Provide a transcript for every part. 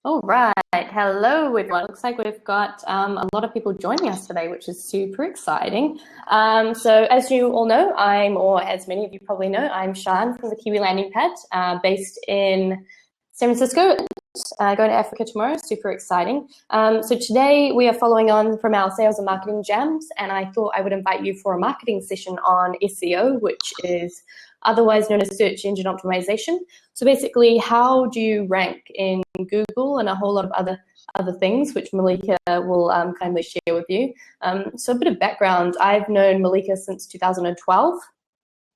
All right. Hello, everyone. Looks like we've got a lot of people joining us today, which is super exciting. So as you all know, or as many of you probably know, I'm SIAN from the Kiwi Landing Pad, based in San Francisco, going to Africa tomorrow. Super exciting. So today we are following on from our sales and marketing jams, and I thought I would invite you for a marketing session on SEO, which is otherwise known as search engine optimization. So basically, how do you rank in Google and a whole lot of other things, which Malika will kindly share with you. So a bit of background, I've known Malika since 2012.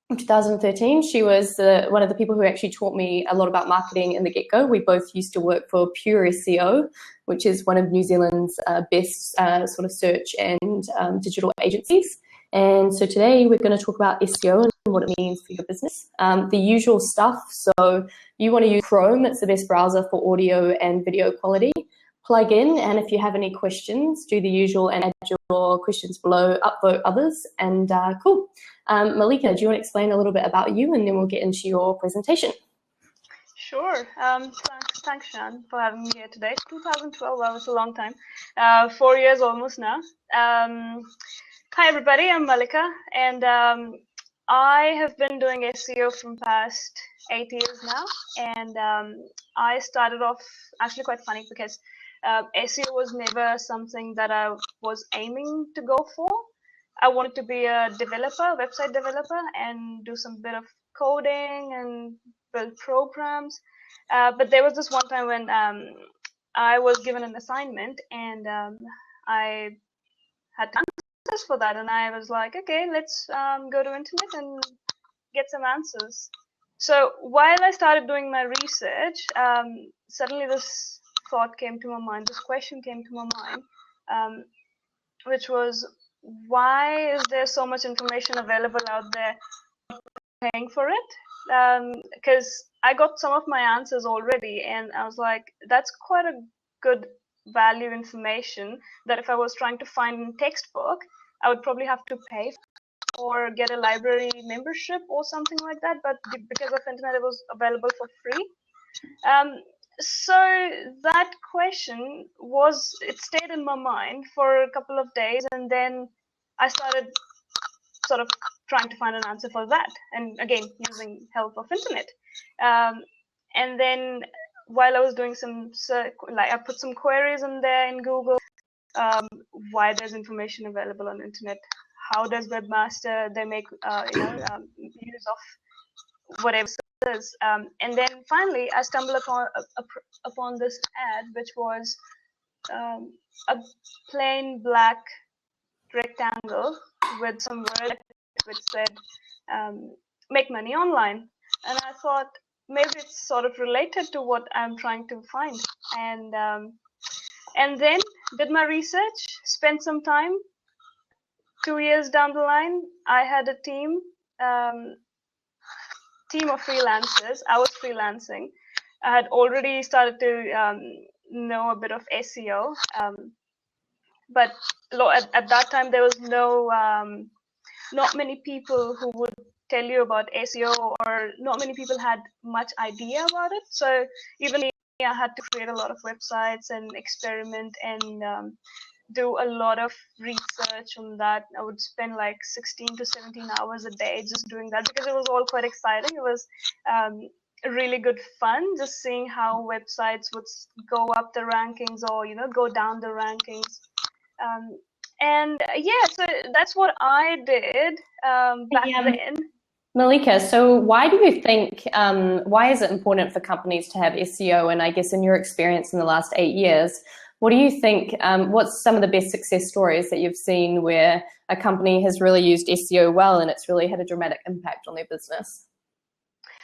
In 2013, she was one of the people who actually taught me a lot about marketing in the get-go. We both used to work for Pure SEO, which is one of New Zealand's best sort of search and digital agencies. And so today we're going to talk about SEO and what it means for your business. The usual stuff, so you want to use Chrome, it's the best browser for audio and video quality. Plug in, and if you have any questions, do the usual and add your questions below, upvote others, and cool. Malika, do you want to explain a little bit about you, and then we'll get into your presentation? Sure. Thanks, Shan, for having me here today. 2012, that was a long time. 4 years almost now. Hi, everybody. I'm Malika, and I have been doing SEO for the past 8 years now. And I started off actually quite funny because SEO was never something that I was aiming to go for. I wanted to be a developer, website developer, and do some bit of coding and build programs. But there was this one time when I was given an assignment, and I had answers for that, and I was like, okay, let's go to internet and get some answers. So while I started doing my research, suddenly this thought came to my mind, this question came to my mind, which was, why is there so much information available out there paying for it? Because I got some of my answers already, and I was like, that's quite a good value information that if I was trying to find in textbook, I would probably have to pay or get a library membership or something like that. But because of internet, it was available for free. So that question it stayed in my mind for a couple of days, and then I started sort of trying to find an answer for that, and again using help of internet. And then while I was doing I put some queries in there in Google, why there's information available on internet, how does Webmaster they make use of whatever it is, and then finally I stumbled upon this ad, which was a plain black rectangle with some words which said make money online, and I thought maybe it's sort of related to what I'm trying to find, and then did my research, spent some time. 2 years down the line, I had a team of freelancers. I was freelancing. I had already started to know a bit of SEO, but at that time there was not many people who would tell you about SEO, or not many people had much idea about it. So even me, I had to create a lot of websites and experiment and do a lot of research on that. I would spend like 16 to 17 hours a day just doing that, because it was all quite exciting. It was really good fun just seeing how websites would go up the rankings or go down the rankings. And yeah, so that's what I did back then. Malika, so why do you think, why is it important for companies to have SEO? And I guess in your experience in the last 8 years, what do you think, what's some of the best success stories that you've seen where a company has really used SEO well and it's really had a dramatic impact on their business?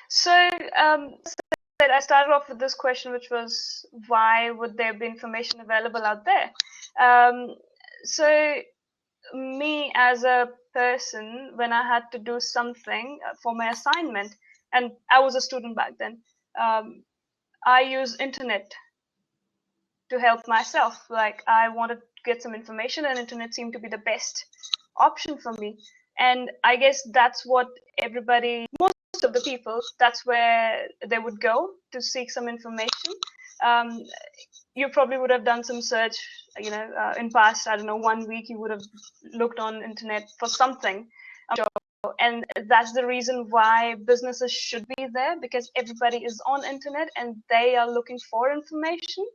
So I started off with this question, which was, why would there be information available out there? So me as a person, when I had to do something for my assignment, and I was a student back then, I used internet to help myself. Like, I wanted to get some information, and internet seemed to be the best option for me. And I guess that's what most of the people, that's where they would go to seek some information. you probably would have done some search, in past, I don't know, 1 week, you would have looked on internet for something. And that's the reason why businesses should be there, because everybody is on internet and they are looking for information.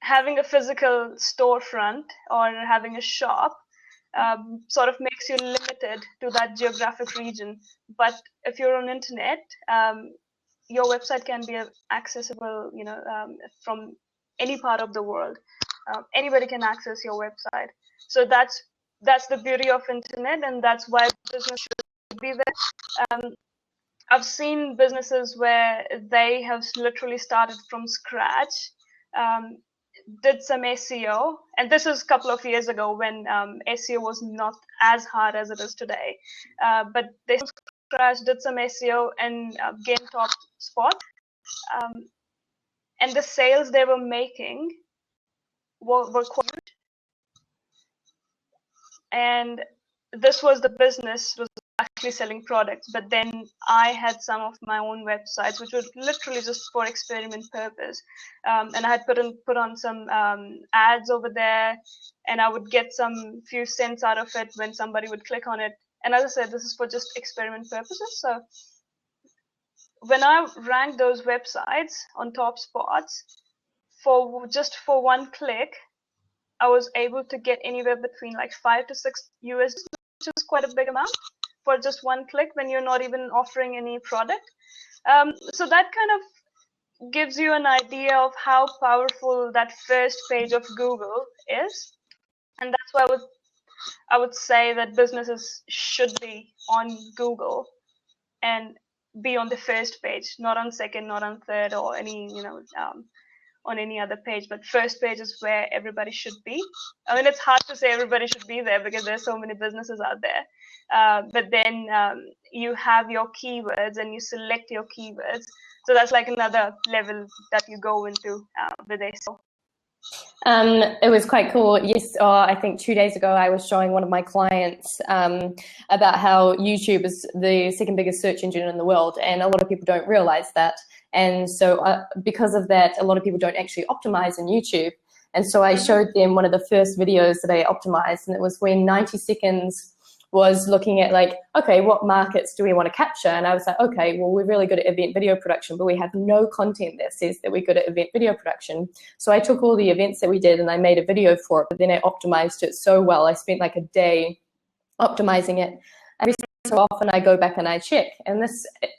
Having a physical storefront or having a shop sort of makes you limited to that geographic region. But if you're on internet, your website can be accessible, from any part of the world. Anybody can access your website. So that's the beauty of internet, and that's why business should be there. I've seen businesses where they have literally started from scratch, did some SEO, and this is a couple of years ago when SEO was not as hard as it is today. But they from scratch did some SEO and gained top spot. And the sales they were making were quite good. And this was the business was actually selling products, but then I had some of my own websites which were literally just for experiment purpose, and I had put on some ads over there, and I would get some few cents out of it when somebody would click on it. And as I said, this is for just experiment purposes. So when I ranked those websites on top spots for one click, I was able to get anywhere between like $5 to $6 US, which is quite a big amount for just one click when you're not even offering any product. So that kind of gives you an idea of how powerful that first page of Google is. And that's why I would say that businesses should be on Google and be on the first page, not on second, not on third, or any, on any other page, but first page is where everybody should be. I mean, it's hard to say everybody should be there because there's so many businesses out there. But then you have your keywords and you select your keywords. So that's like another level that you go into with SEO. It was quite cool. Yes, I think 2 days ago I was showing one of my clients about how YouTube is the second biggest search engine in the world, and a lot of people don't realize that. And so because of that, a lot of people don't actually optimize in YouTube. And so I showed them one of the first videos that I optimized, and it was when 90 seconds was looking at like, okay, what markets do we want to capture? And I was like, okay, well, we're really good at event video production, but we have no content that says that we're good at event video production. So I took all the events that we did and I made a video for it, but then I optimized it so well. I spent like a day optimizing it. Every so often I go back and I check, and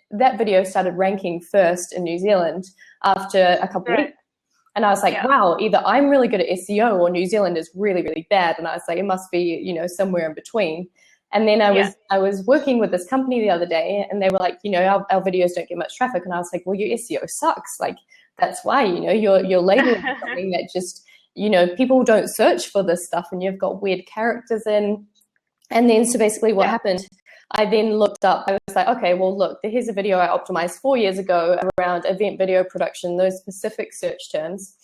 that video started ranking first in New Zealand after a couple of weeks. And I was like, wow, either I'm really good at SEO or New Zealand is really, really bad. And I was like, it must be, somewhere in between. And then I was working with this company the other day, and they were like, our videos don't get much traffic. And I was like, well, your SEO sucks. Like, that's why, you're labeling something that just, people don't search for this stuff, and you've got weird characters in. And then so basically what happened, I then looked up, I was like, okay, well, look, here's a video I optimized 4 years ago around event video production, those specific search terms.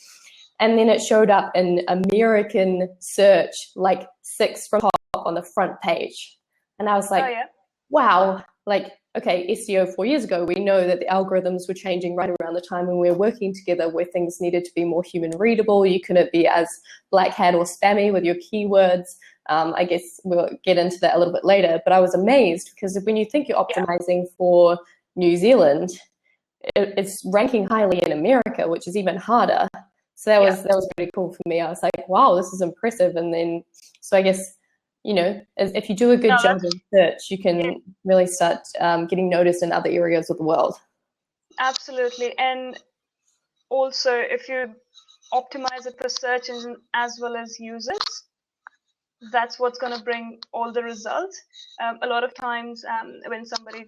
And then it showed up in American search, like 6 from top on the front page. And I was like, wow, like, okay, SEO 4 years ago, we know that the algorithms were changing right around the time when we were working together, where things needed to be more human readable. You couldn't be as black hat or spammy with your keywords. I guess we'll get into that a little bit later, but I was amazed because when you think you're optimizing for New Zealand, it's ranking highly in America, which is even harder. So that was pretty cool for me. I was like, wow, this is impressive. And then, so I guess, if you do a good job of search, you can really start getting noticed in other areas of the world. Absolutely. And also, if you optimize it for search engine as well as users, that's what's going to bring all the results. A lot of times when somebody,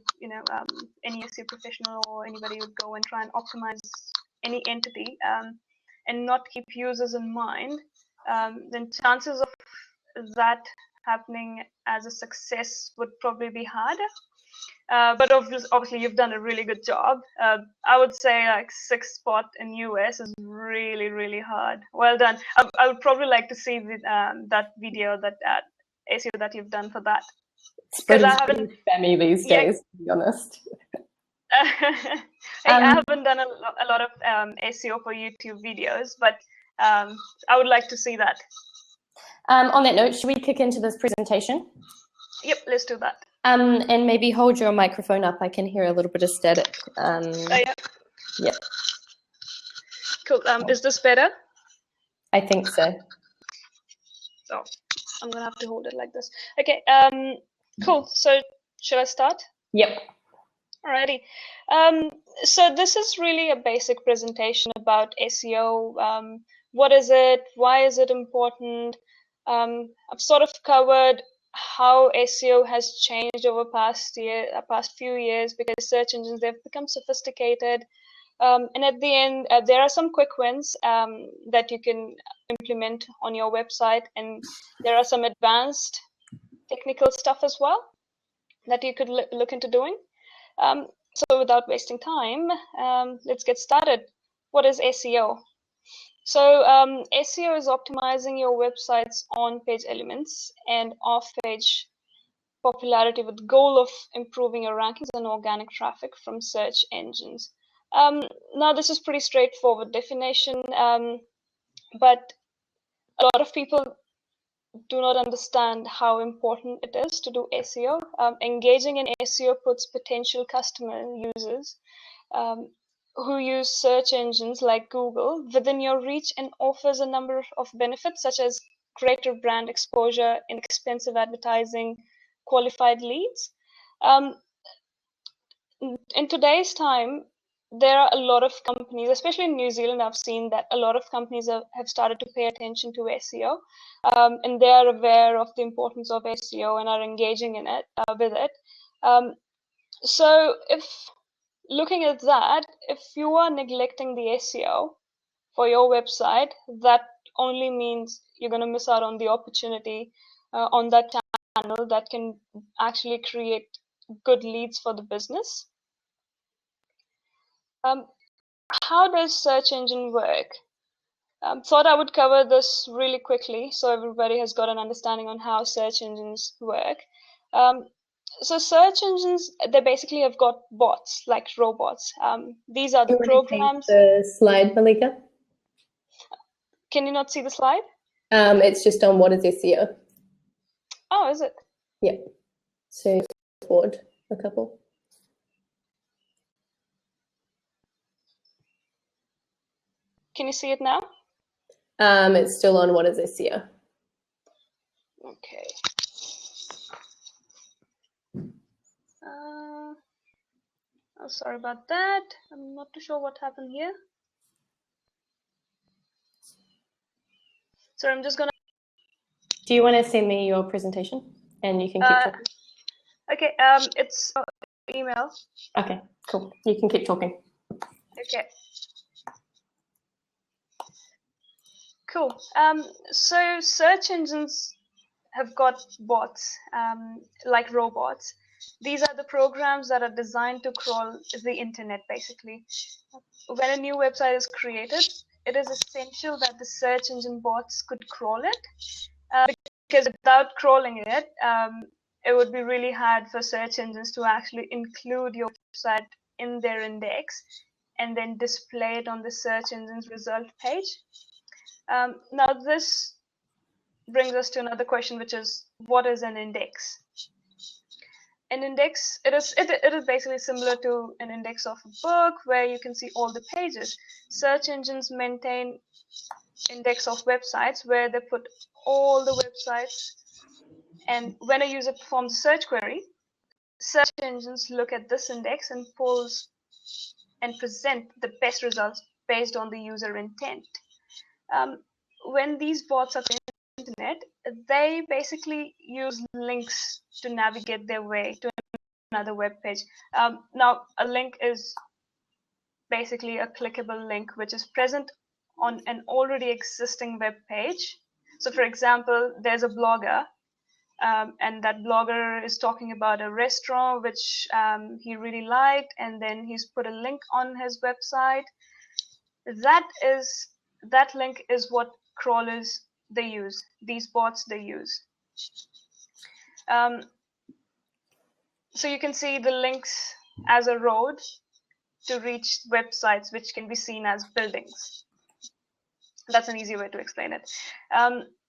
any SEO professional or anybody would go and try and optimize any entity and not keep users in mind, then chances of that happening as a success would probably be harder. But obviously you've done a really good job. I would say like 6th spot in US is really, really hard. Well done. I would probably like to see that video, that SEO that you've done for that. It's pretty spammy these days, to be honest. I haven't done a lot of SEO for YouTube videos, but I would like to see that. On that note, should we kick into this presentation? Yep, let's do that. And maybe hold your microphone up. I can hear a little bit of static. Yeah. Yeah. Cool. Is this better? I think so. Oh, I'm gonna have to hold it like this. Okay. Cool. So should I start? Yep. Alrighty. So this is really a basic presentation about SEO. What is it? Why is it important? I've sort of covered how SEO has changed over past few years, because search engines, they've become sophisticated. And at the end, there are some quick wins that you can implement on your website, and there are some advanced technical stuff as well that you could look into doing. So without wasting time, let's get started. What is SEO? So SEO is optimizing your website's on-page elements and off-page popularity with the goal of improving your rankings and organic traffic from search engines. Now, this is pretty straightforward definition, but a lot of people do not understand how important it is to do SEO. Engaging in SEO puts potential customer users who use search engines like Google within your reach, and offers a number of benefits such as greater brand exposure, inexpensive advertising, qualified leads. In today's time, there are a lot of companies, especially in New Zealand, I've seen that a lot of companies have started to pay attention to SEO, and they are aware of the importance of SEO and are engaging in it with it. So if looking at that, if you are neglecting the SEO for your website, that only means you're going to miss out on the opportunity on that channel that can actually create good leads for the business. How does search engine work? Thought I would cover this really quickly so everybody has got an understanding on how search engines work. So search engines, they basically have got bots, like robots. These are the programs. The slide, Malika. Can you not see the slide? It's just on what is SEO. Oh, is it? Yeah. So forward a couple. Can you see it now? It's still on what is SEO. Okay. Oh, sorry about that. I'm not too sure what happened here. So I'm just gonna. Do you want to send me your presentation and you can keep talking? Okay. It's email. Okay, cool. You can keep talking. Okay. Cool. So search engines have got bots, like robots. These are the programs that are designed to crawl the internet, basically. When a new website is created, it is essential that the search engine bots could crawl it, because without crawling it, it would be really hard for search engines to actually include your website in their index and then display it on the search engine's result page. Now, this brings us to another question, which is, what is an index? An index, it is basically similar to an index of a book where you can see all the pages. Search engines maintain index of websites where they put all the websites, and when a user performs a search query, search engines look at this index and pulls and present the best results based on the user intent. When these bots are on the internet, they basically use links to navigate their way to another web page. Now, a link is basically a clickable link which is present on an already existing web page. So, for example, there's a blogger, and that blogger is talking about a restaurant which he really liked, and then he's put a link on his website. That link is what crawlers they use, these bots they use. So you can see the links as a road to reach websites which can be seen as buildings. That's an easy way to explain it.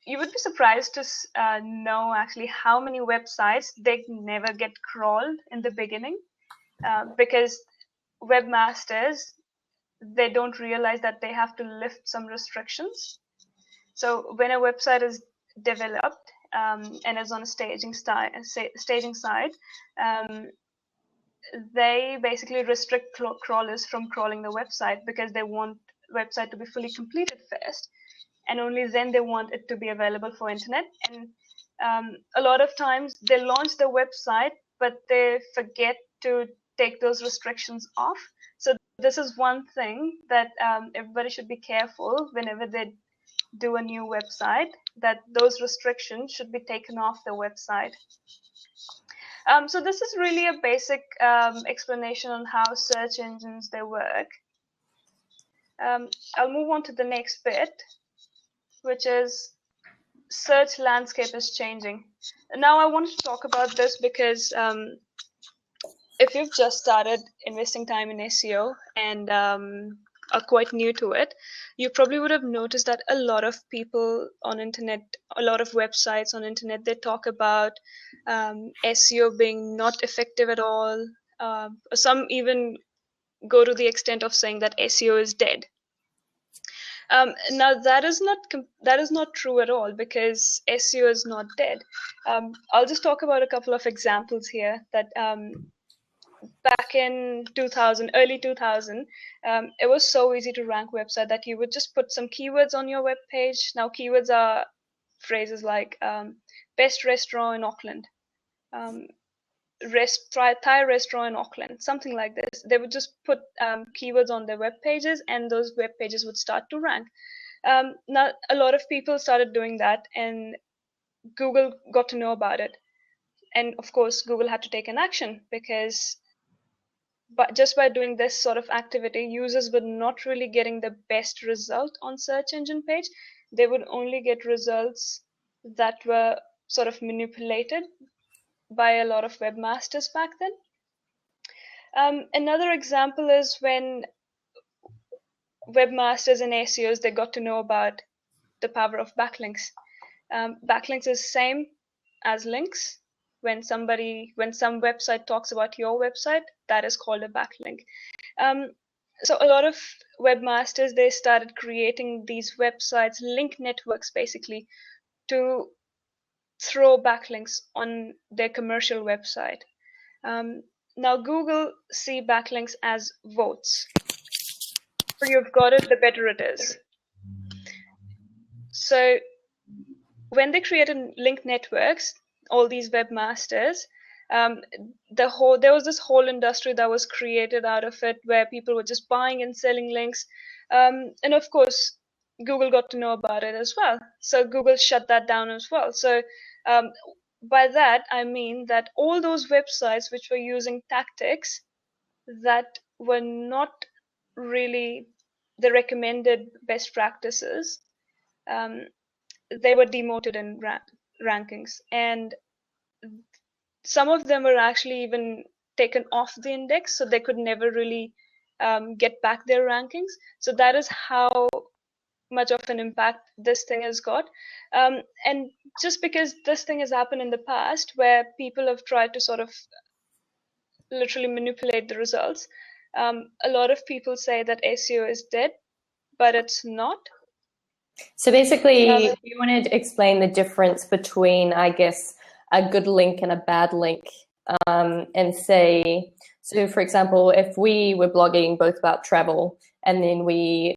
You would be surprised to know actually how many websites they never get crawled in the beginning, because webmasters, they don't realize that they have to lift some restrictions. So when a website is developed and is on a staging side, they basically restrict crawlers from crawling the website because they want website to be fully completed first, and only then they want it to be available for internet. And a lot of times they launch the website, but they forget to take those restrictions off. So this is one thing that everybody should be careful whenever they do a new website, that those restrictions should be taken off the website. So this is really a basic explanation on how search engines they work. I'll move on to the next bit, which is search landscape is changing. Now I want to talk about this because if you've just started investing time in SEO and are quite new to it, you probably would have noticed that a lot of people on internet, a lot of websites on internet, they talk about SEO being not effective at all. Some even go to the extent of saying that SEO is dead. Now that is not true at all, because SEO is not dead. I'll just talk about a couple of examples here. That back in 2000, early 2000, it was so easy to rank website that you would just put some keywords on your web page. Now keywords are phrases like best restaurant in Auckland, Thai restaurant in Auckland, something like this. They would just put keywords on their web pages, and those web pages would start to rank. Now a lot of people started doing that, and Google got to know about it. And of course, Google had to take an action, because just by doing this sort of activity, users were not really getting the best result on search engine page. They would only get results that were sort of manipulated by a lot of webmasters back then. Another example is when webmasters and SEOs, they got to know about the power of backlinks. Backlinks is same as links. When some website talks about your website, that is called a backlink. So a lot of webmasters, they started creating these websites, link networks basically, to throw backlinks on their commercial website. Now Google see backlinks as votes. The more you've got it, the better it is. So when they created link networks, all these webmasters, there was this whole industry that was created out of it, where people were just buying and selling links. And of course, Google got to know about it as well. So Google shut that down as well. So by that, I mean that all those websites which were using tactics that were not really the recommended best practices, they were demoted in rankings. And some of them were actually even taken off the index, so they could never really get back their rankings. So that is how much of an impact this thing has got. And just because this thing has happened in the past, where people have tried to sort of literally manipulate the results, a lot of people say that SEO is dead, but it's not. So basically, you wanted to explain the difference between, I guess, a good link and a bad link, and say, so for example, if we were blogging both about travel, and then we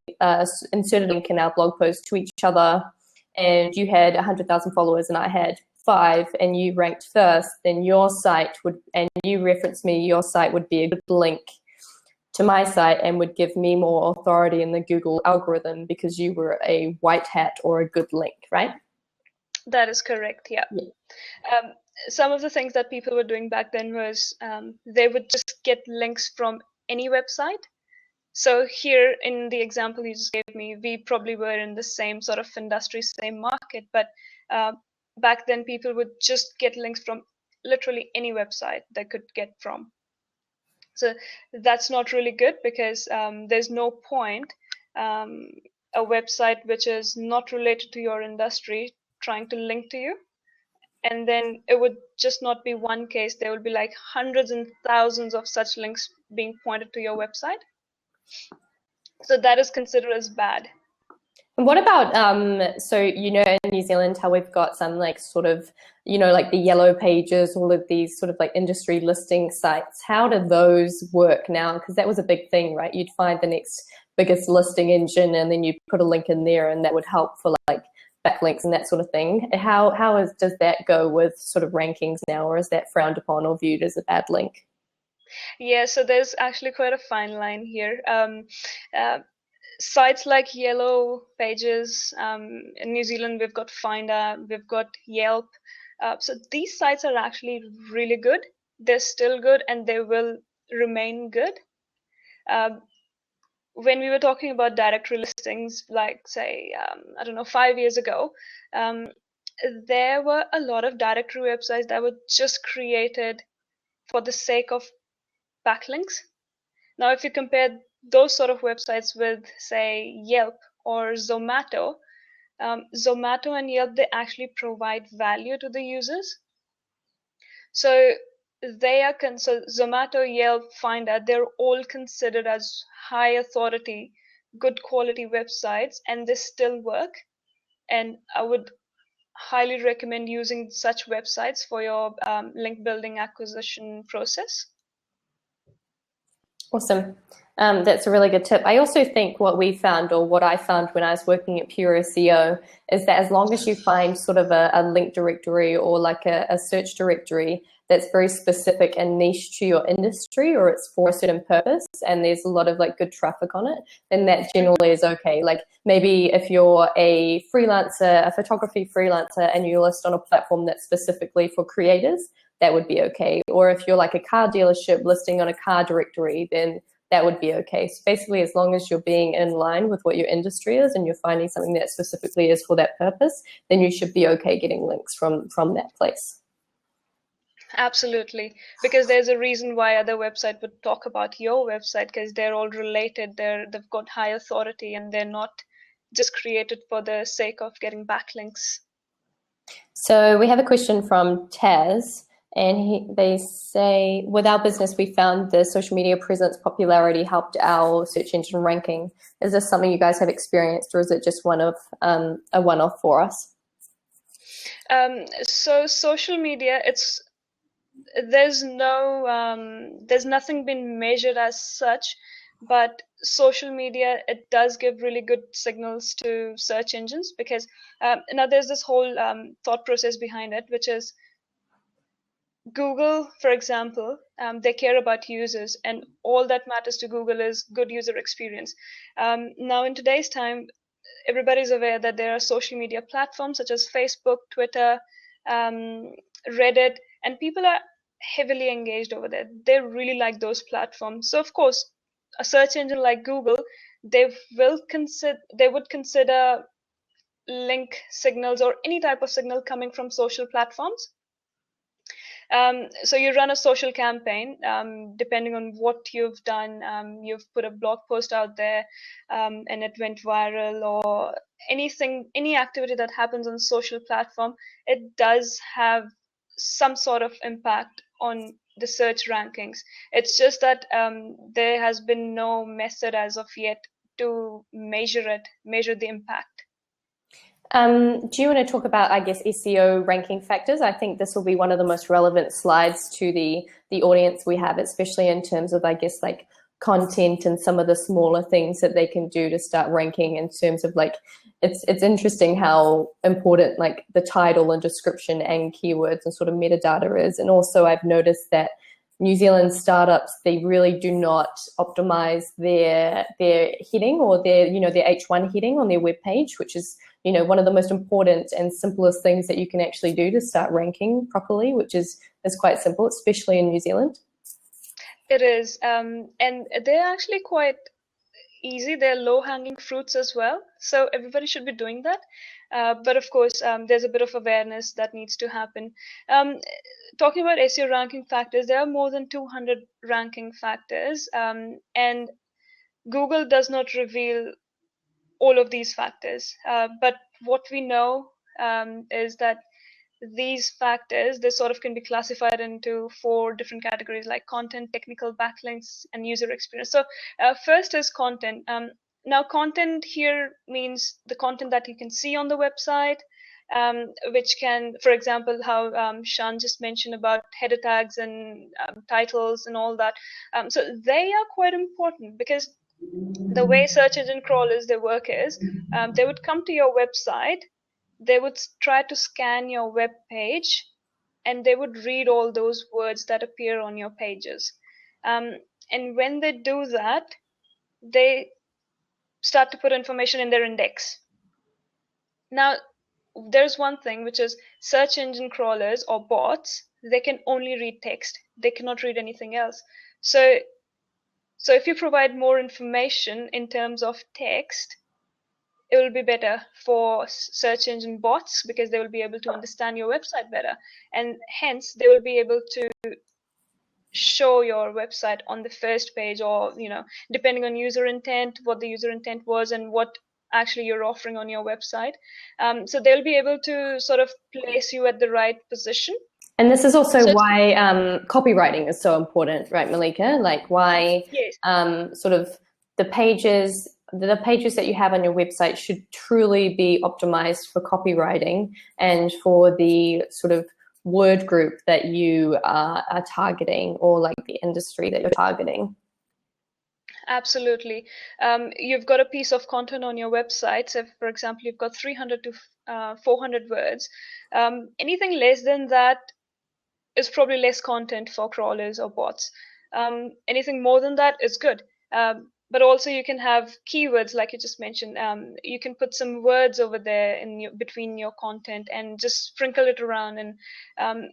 inserted a link in our blog post to each other, and you had 100,000 followers and I had 5, and you ranked first, then your site would, and you referenced me, your site would be a good link to my site and would give me more authority in the Google algorithm because you were a white hat or a good link, right? That is correct, yeah. Some of the things that people were doing back then was they would just get links from any website. So here in the example you just gave me, we probably were in the same sort of industry, same market, but back then people would just get links from literally any website they could get from. So that's not really good, because there's no point a website which is not related to your industry trying to link to you. And then it would just not be one case. There would be like hundreds and thousands of such links being pointed to your website. So that is considered as bad. And what about, so, in New Zealand, how we've got some like sort of, like the yellow pages, all of these sort of like industry listing sites. How do those work now? Because that was a big thing, right? You'd find the next biggest listing engine and then you put a link in there and that would help for like backlinks and that sort of thing. Does that go with sort of rankings now, or is that frowned upon or viewed as a bad link? Yeah, so there's actually quite a fine line here. Sites like Yellow Pages, in New Zealand we've got Finder, we've got Yelp. So these sites are actually really good. They're still good and they will remain good. When we were talking about directory listings, like say, 5 years ago, there were a lot of directory websites that were just created for the sake of backlinks. Now, if you compare those sort of websites with, say, Yelp or Zomato, Zomato and Yelp, they actually provide value to the users. So so Zomato, Yelp, Finder, they're all considered as high authority, good quality websites, and they still work. And I would highly recommend using such websites for your link building acquisition process. Awesome. That's a really good tip. I also think what we found, or what I found when I was working at Pure SEO, is that as long as you find sort of a link directory or like a search directory that's very specific and niche to your industry, or it's for a certain purpose and there's a lot of like good traffic on it, then that generally is okay. Like maybe if you're a freelancer, a photography freelancer, and you list on a platform that's specifically for creators, that would be okay. Or if you're like a car dealership listing on a car directory, then that would be okay. So basically, as long as you're being in line with what your industry is and you're finding something that specifically is for that purpose, then you should be okay getting links from that place. Absolutely, because there's a reason why other websites would talk about your website, because they're all related. They've got high authority and they're not just created for the sake of getting backlinks. So we have a question from Taz. And they say, with our business, we found the social media presence popularity helped our search engine ranking. Is this something you guys have experienced, or is it just a one-off for us? So social media, there's nothing been measured as such, but social media, it does give really good signals to search engines, because now there's this whole thought process behind it, which is Google, for example, they care about users, and all that matters to Google is good user experience. Now, in today's time, everybody's aware that there are social media platforms such as Facebook, Twitter, Reddit, and people are heavily engaged over there. They really like those platforms. So, of course, a search engine like Google, they would consider link signals or any type of signal coming from social platforms. So you run a social campaign, depending on what you've done. You've put a blog post out there and it went viral, or any activity that happens on social platform, it does have some sort of impact on the search rankings. It's just that there has been no method as of yet to measure the impact. Do you want to talk about, I guess, SEO ranking factors? I think this will be one of the most relevant slides to the audience we have, especially in terms of, I guess, like content and some of the smaller things that they can do to start ranking, in terms of like, it's interesting how important like the title and description and keywords and sort of metadata is. And also I've noticed that New Zealand startups, they really do not optimize their heading or their H1 heading on their webpage, which is, one of the most important and simplest things that you can actually do to start ranking properly, which is quite simple, especially in New Zealand. It is, and they're actually quite easy. They're low-hanging fruits as well. So everybody should be doing that. But of course, there's a bit of awareness that needs to happen. Talking about SEO ranking factors, there are more than 200 ranking factors, and Google does not reveal all of these factors. But what we know is that these factors, they sort of can be classified into 4 different categories, like content, technical, backlinks, and user experience. So first is content. Now content here means the content that you can see on the website, which can, for example, how Shan just mentioned about header tags and titles and all that. So they are quite important, because the way search engine crawlers, they work is, they would come to your website, they would try to scan your web page, and they would read all those words that appear on your pages. And when they do that, they start to put information in their index. Now, there's one thing, which is search engine crawlers or bots, they can only read text. They cannot read anything else. So if you provide more information in terms of text, it will be better for search engine bots, because they will be able to understand your website better, and hence they will be able to show your website on the first page, or depending on user intent, what the user intent was and what actually you're offering on your website. So they'll be able to sort of place you at the right position. And this is also why copywriting is so important, right, Malika? Like why yes. Sort of the pages that you have on your website should truly be optimized for copywriting and for the sort of word group that you are targeting, or like the industry that you're targeting. Absolutely. You've got a piece of content on your website. So, for example, you've got 300 to 400 words. Anything less than that is probably less content for crawlers or bots. Anything more than that is good. But also you can have keywords, like you just mentioned. You can put some words over there between your content and just sprinkle it around, and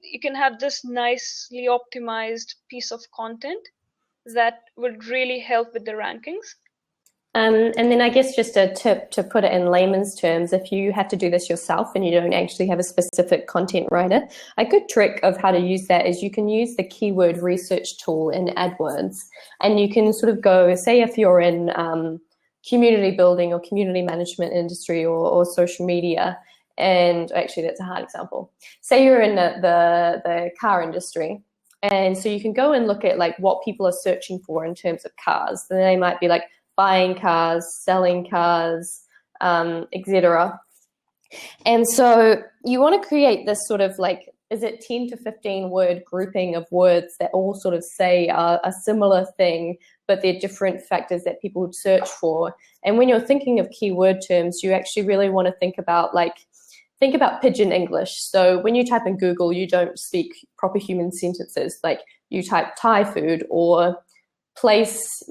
you can have this nicely optimized piece of content that would really help with the rankings. And then I guess just a tip to put it in layman's terms, if you have to do this yourself and you don't actually have a specific content writer, a good trick of how to use that is you can use the keyword research tool in AdWords, and you can sort of go, say if you're in community building or community management industry or social media, and actually that's a hard example. Say you're in the car industry, and so you can go and look at like what people are searching for in terms of cars. Then they might be like buying cars, selling cars, etc. And so you want to create this sort of like, is it 10 to 15 word grouping of words that all sort of say a similar thing, but they're different factors that people would search for. And when you're thinking of keyword terms, you actually really want to think about pidgin English. So when you type in Google, you don't speak proper human sentences. Like you type Thai food or places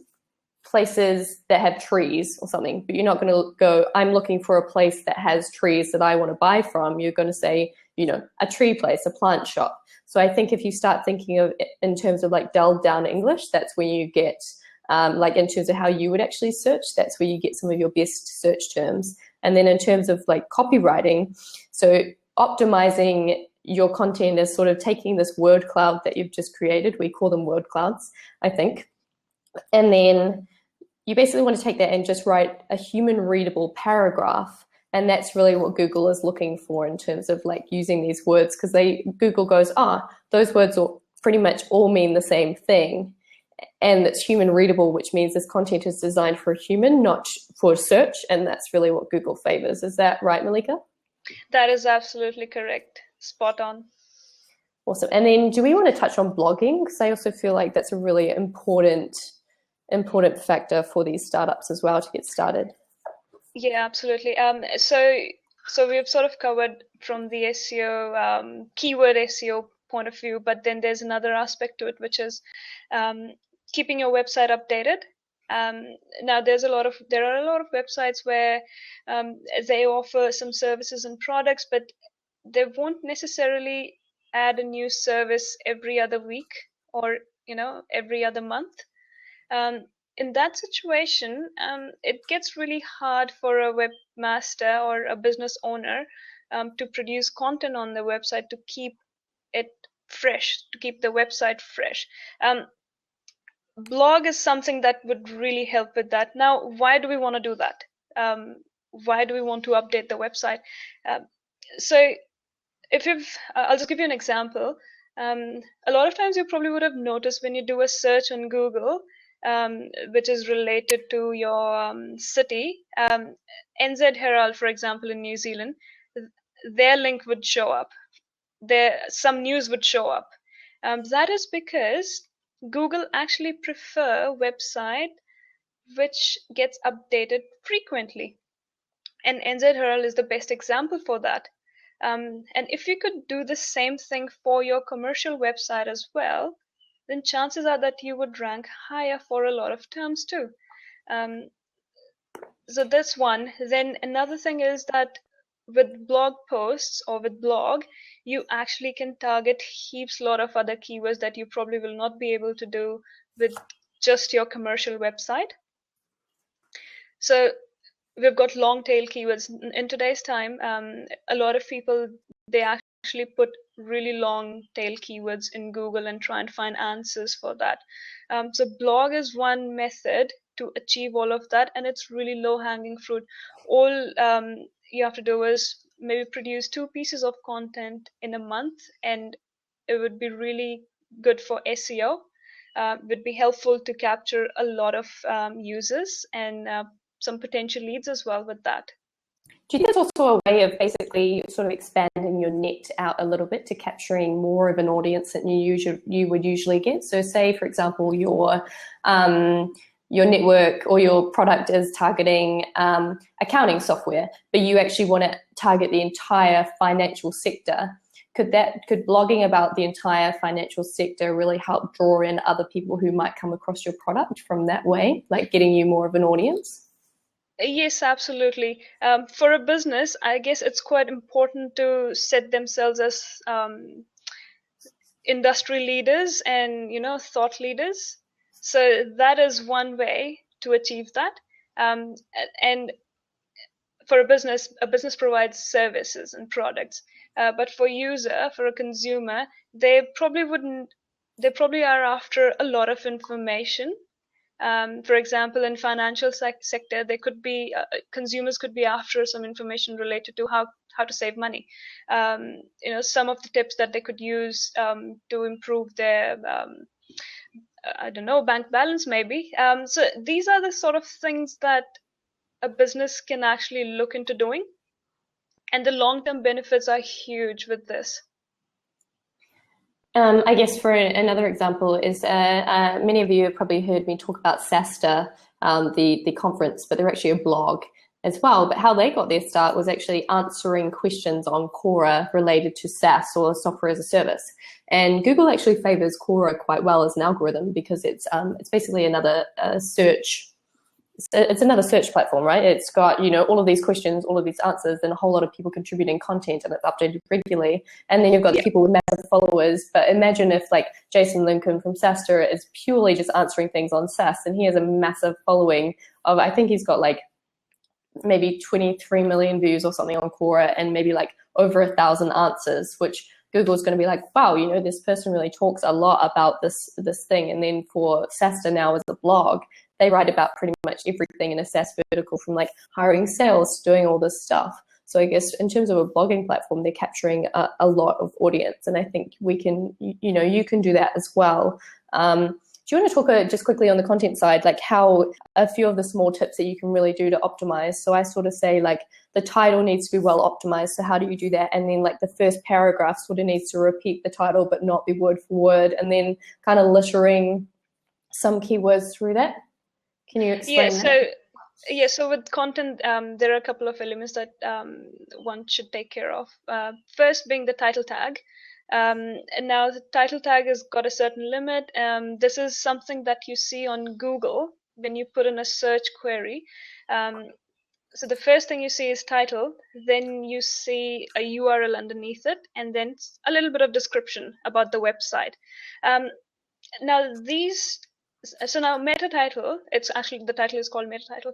that have trees or something, but you're not going to go, I'm looking for a place that has trees that I want to buy from. You're going to say, a tree place, a plant shop. So I think if you start thinking of it in terms of like dulled down English, that's when you get, like in terms of how you would actually search, that's where you get some of your best search terms. And then in terms of like copywriting, so optimizing your content is sort of taking this word cloud that you've just created. We call them word clouds, I think. And then you basically want to take that and just write a human readable paragraph. And that's really what Google is looking for in terms of like using these words, because Google goes, those words will pretty much all mean the same thing. And it's human readable, which means this content is designed for a human, not for search. And that's really what Google favors. Is that right, Malika? That is absolutely correct. Spot on. Awesome. And then do we want to touch on blogging? Because I also feel like that's a really important factor for these startups as well to get started. Yeah, absolutely. So we've sort of covered from the SEO, keyword SEO point of view, but then there's another aspect to it, which is keeping your website updated. Now there are a lot of websites where they offer some services and products, but they won't necessarily add a new service every other week or every other month. in that situation, it gets really hard for a webmaster or a business owner to produce content on the website to keep it fresh, to keep the website fresh. Blog is something that would really help with that. Now, why do we want to do that? Why do we want to update the website? So if I'll just give you an example. A lot of times you probably would have noticed when you do a search on Google, which is related to your city, NZ Herald, for example, in New Zealand, their link would show up. Some news would show up. That is because Google actually prefer website which gets updated frequently. And NZ Herald is the best example for that. And if you could do the same thing for your commercial website as well, then chances are that you would rank higher for a lot of terms too. So that's one. Then another thing is that with blog posts or with blog, you actually can target heaps lot of other keywords that you probably will not be able to do with just your commercial website. So we've got long tail keywords in today's time. A lot of people, they actually put really long tail keywords in Google and try and find answers for that. So blog is one method to achieve all of that, and it's really low hanging fruit. All you have to do is maybe produce 2 pieces of content in a month, and it would be really good for SEO. Would be helpful to capture a lot of users and some potential leads as well with that. Do you think it's also a way of basically sort of expanding your net out a little bit to capturing more of an audience than you would usually get? So say, for example, your network or your product is targeting accounting software, but you actually want to target the entire financial sector. Could blogging about the entire financial sector really help draw in other people who might come across your product from that way, like getting you more of an audience? Yes, absolutely. For a business, I guess it's quite important to set themselves as industry leaders and thought leaders. So that is one way to achieve that. And for a business provides services and products. But for a consumer, they probably are after a lot of information. For example, in financial sector, they could be consumers could be after some information related to how to save money. Some of the tips that they could use to improve their I don't know, bank balance maybe. So these are the sort of things that a business can actually look into doing, and the long-term benefits are huge with this. I guess for another example is many of you have probably heard me talk about SaaSta, the conference, but they're actually a blog as well. But how they got their start was actually answering questions on Quora related to SaaS or software as a service. And Google actually favors Quora quite well as an algorithm because it's basically another search. It's another search platform, right? It's got, all of these questions, all of these answers, and a whole lot of people contributing content, and it's updated regularly. And then you've got people with massive followers. But imagine if like Jason Lincoln from SaaSta is purely just answering things on SaaS, and he has a massive following of, I think he's got like maybe 23 million views or something on Quora, and maybe like over 1,000 answers, which Google's going to be like, wow, this person really talks a lot about this thing. And then for SaaSta now as a blog, they write about pretty much everything in a SaaS vertical, from like hiring sales to doing all this stuff. So I guess in terms of a blogging platform, they're capturing a lot of audience. And I think we can, you can do that as well. Do you want to talk just quickly on the content side, like how a few of the small tips that you can really do to optimize? So I sort of say like the title needs to be well optimized. So how do you do that? And then like the first paragraph sort of needs to repeat the title, but not be word for word. And then kind of littering some keywords through that. Can you explain that? So with content, there are a couple of elements that one should take care of. First being the title tag. And now the title tag has got a certain limit. This is something that you see on Google when you put in a search query. So the first thing you see is title, then you see a URL underneath it, and then a little bit of description about the website. Now these So now meta title, it's actually, the title is called meta title.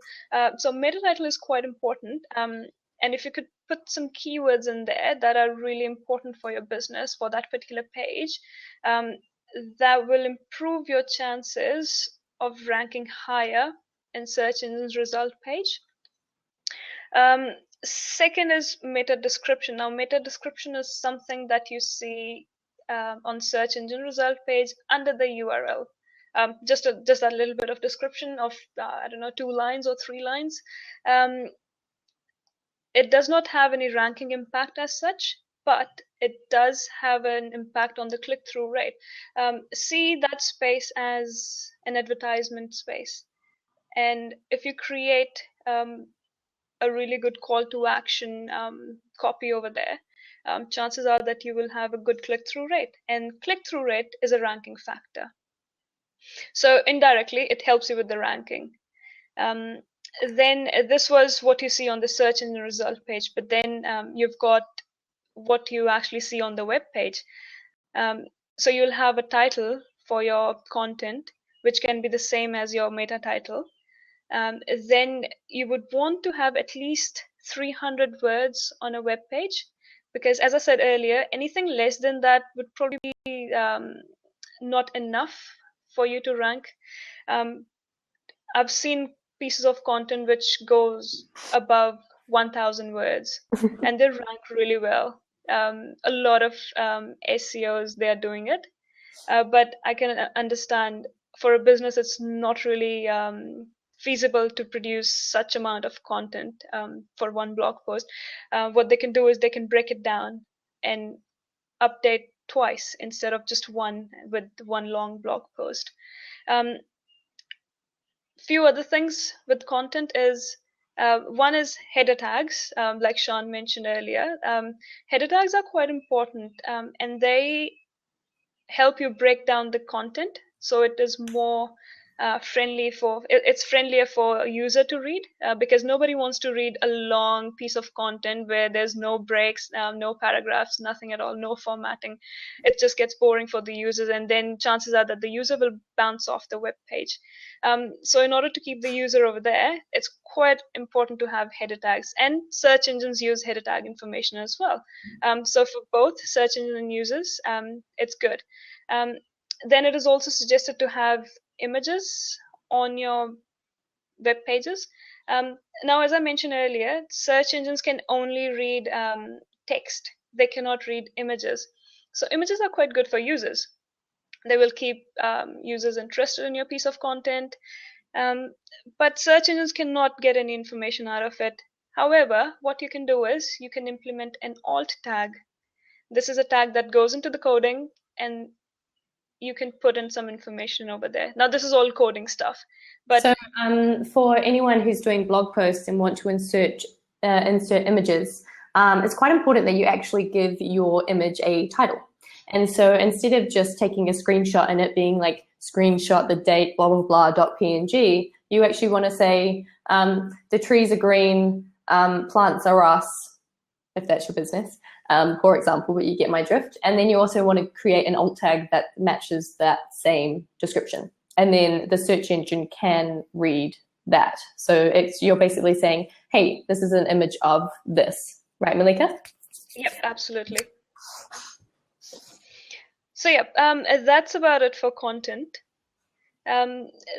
So meta title is quite important. And if you could put some keywords in there that are really important for your business for that particular page, that will improve your chances of ranking higher in search engine's result page. Second is meta description. Now, meta description is something that you see on search engine result page under the URL. Just a little bit of description of I don't know, 2 lines or 3 lines. It does not have any ranking impact as such, but it does have an impact on the click-through rate. See that space as an advertisement space, and if you create a really good call to action copy over there, chances are that you will have a good click-through rate, and click-through rate is a ranking factor. So indirectly, it helps you with the ranking. Then this was what you see on the search engine result page, but then you've got what you actually see on the web page. So you'll have a title for your content, which can be the same as your meta title. Then you would want to have at least 300 words on a web page, because as I said earlier, anything less than that would probably be not enough for you to rank. I've seen pieces of content which goes above 1,000 words and they rank really well. A lot of SEOs, they are doing it, but I can understand for a business it's not really feasible to produce such amount of content for one blog post. What they can do is they can break it down and update twice instead of just one with one long blog post. Few other things with content is one is header tags, like Sean mentioned earlier. Header tags are quite important, and they help you break down the content so it is more friendly for, it's friendlier for a user to read, because nobody wants to read a long piece of content where there's no breaks, no paragraphs, nothing at all, no formatting. It just gets boring for the users, and then chances are that the user will bounce off the web page. So in order to keep the user over there, it's quite important to have header tags, and search engines use header tag information as well. So for both search engine users, it's good. Then it is also suggested to have images on your web pages. Now, as I mentioned earlier, search engines can only read text. They cannot read images. So images are quite good for users. They will keep users interested in your piece of content, but search engines cannot get any information out of it. However, what you can do is you can implement an alt tag. This is a tag that goes into the coding, and you can put in some information over there. Now, this is all coding stuff. But so for anyone who's doing blog posts and want to insert images, it's quite important that you actually give your image a title. And so instead of just taking a screenshot and it being like screenshot the date, blah, blah, blah, .png, you actually want to say the trees are green, plants are us, if that's your business, for example, but you get my drift. And then you also want to create an alt tag that matches that same description. And then the search engine can read that. So you're basically saying, hey, this is an image of this. Right, Malika? Yep, absolutely. So yeah, that's about it for content.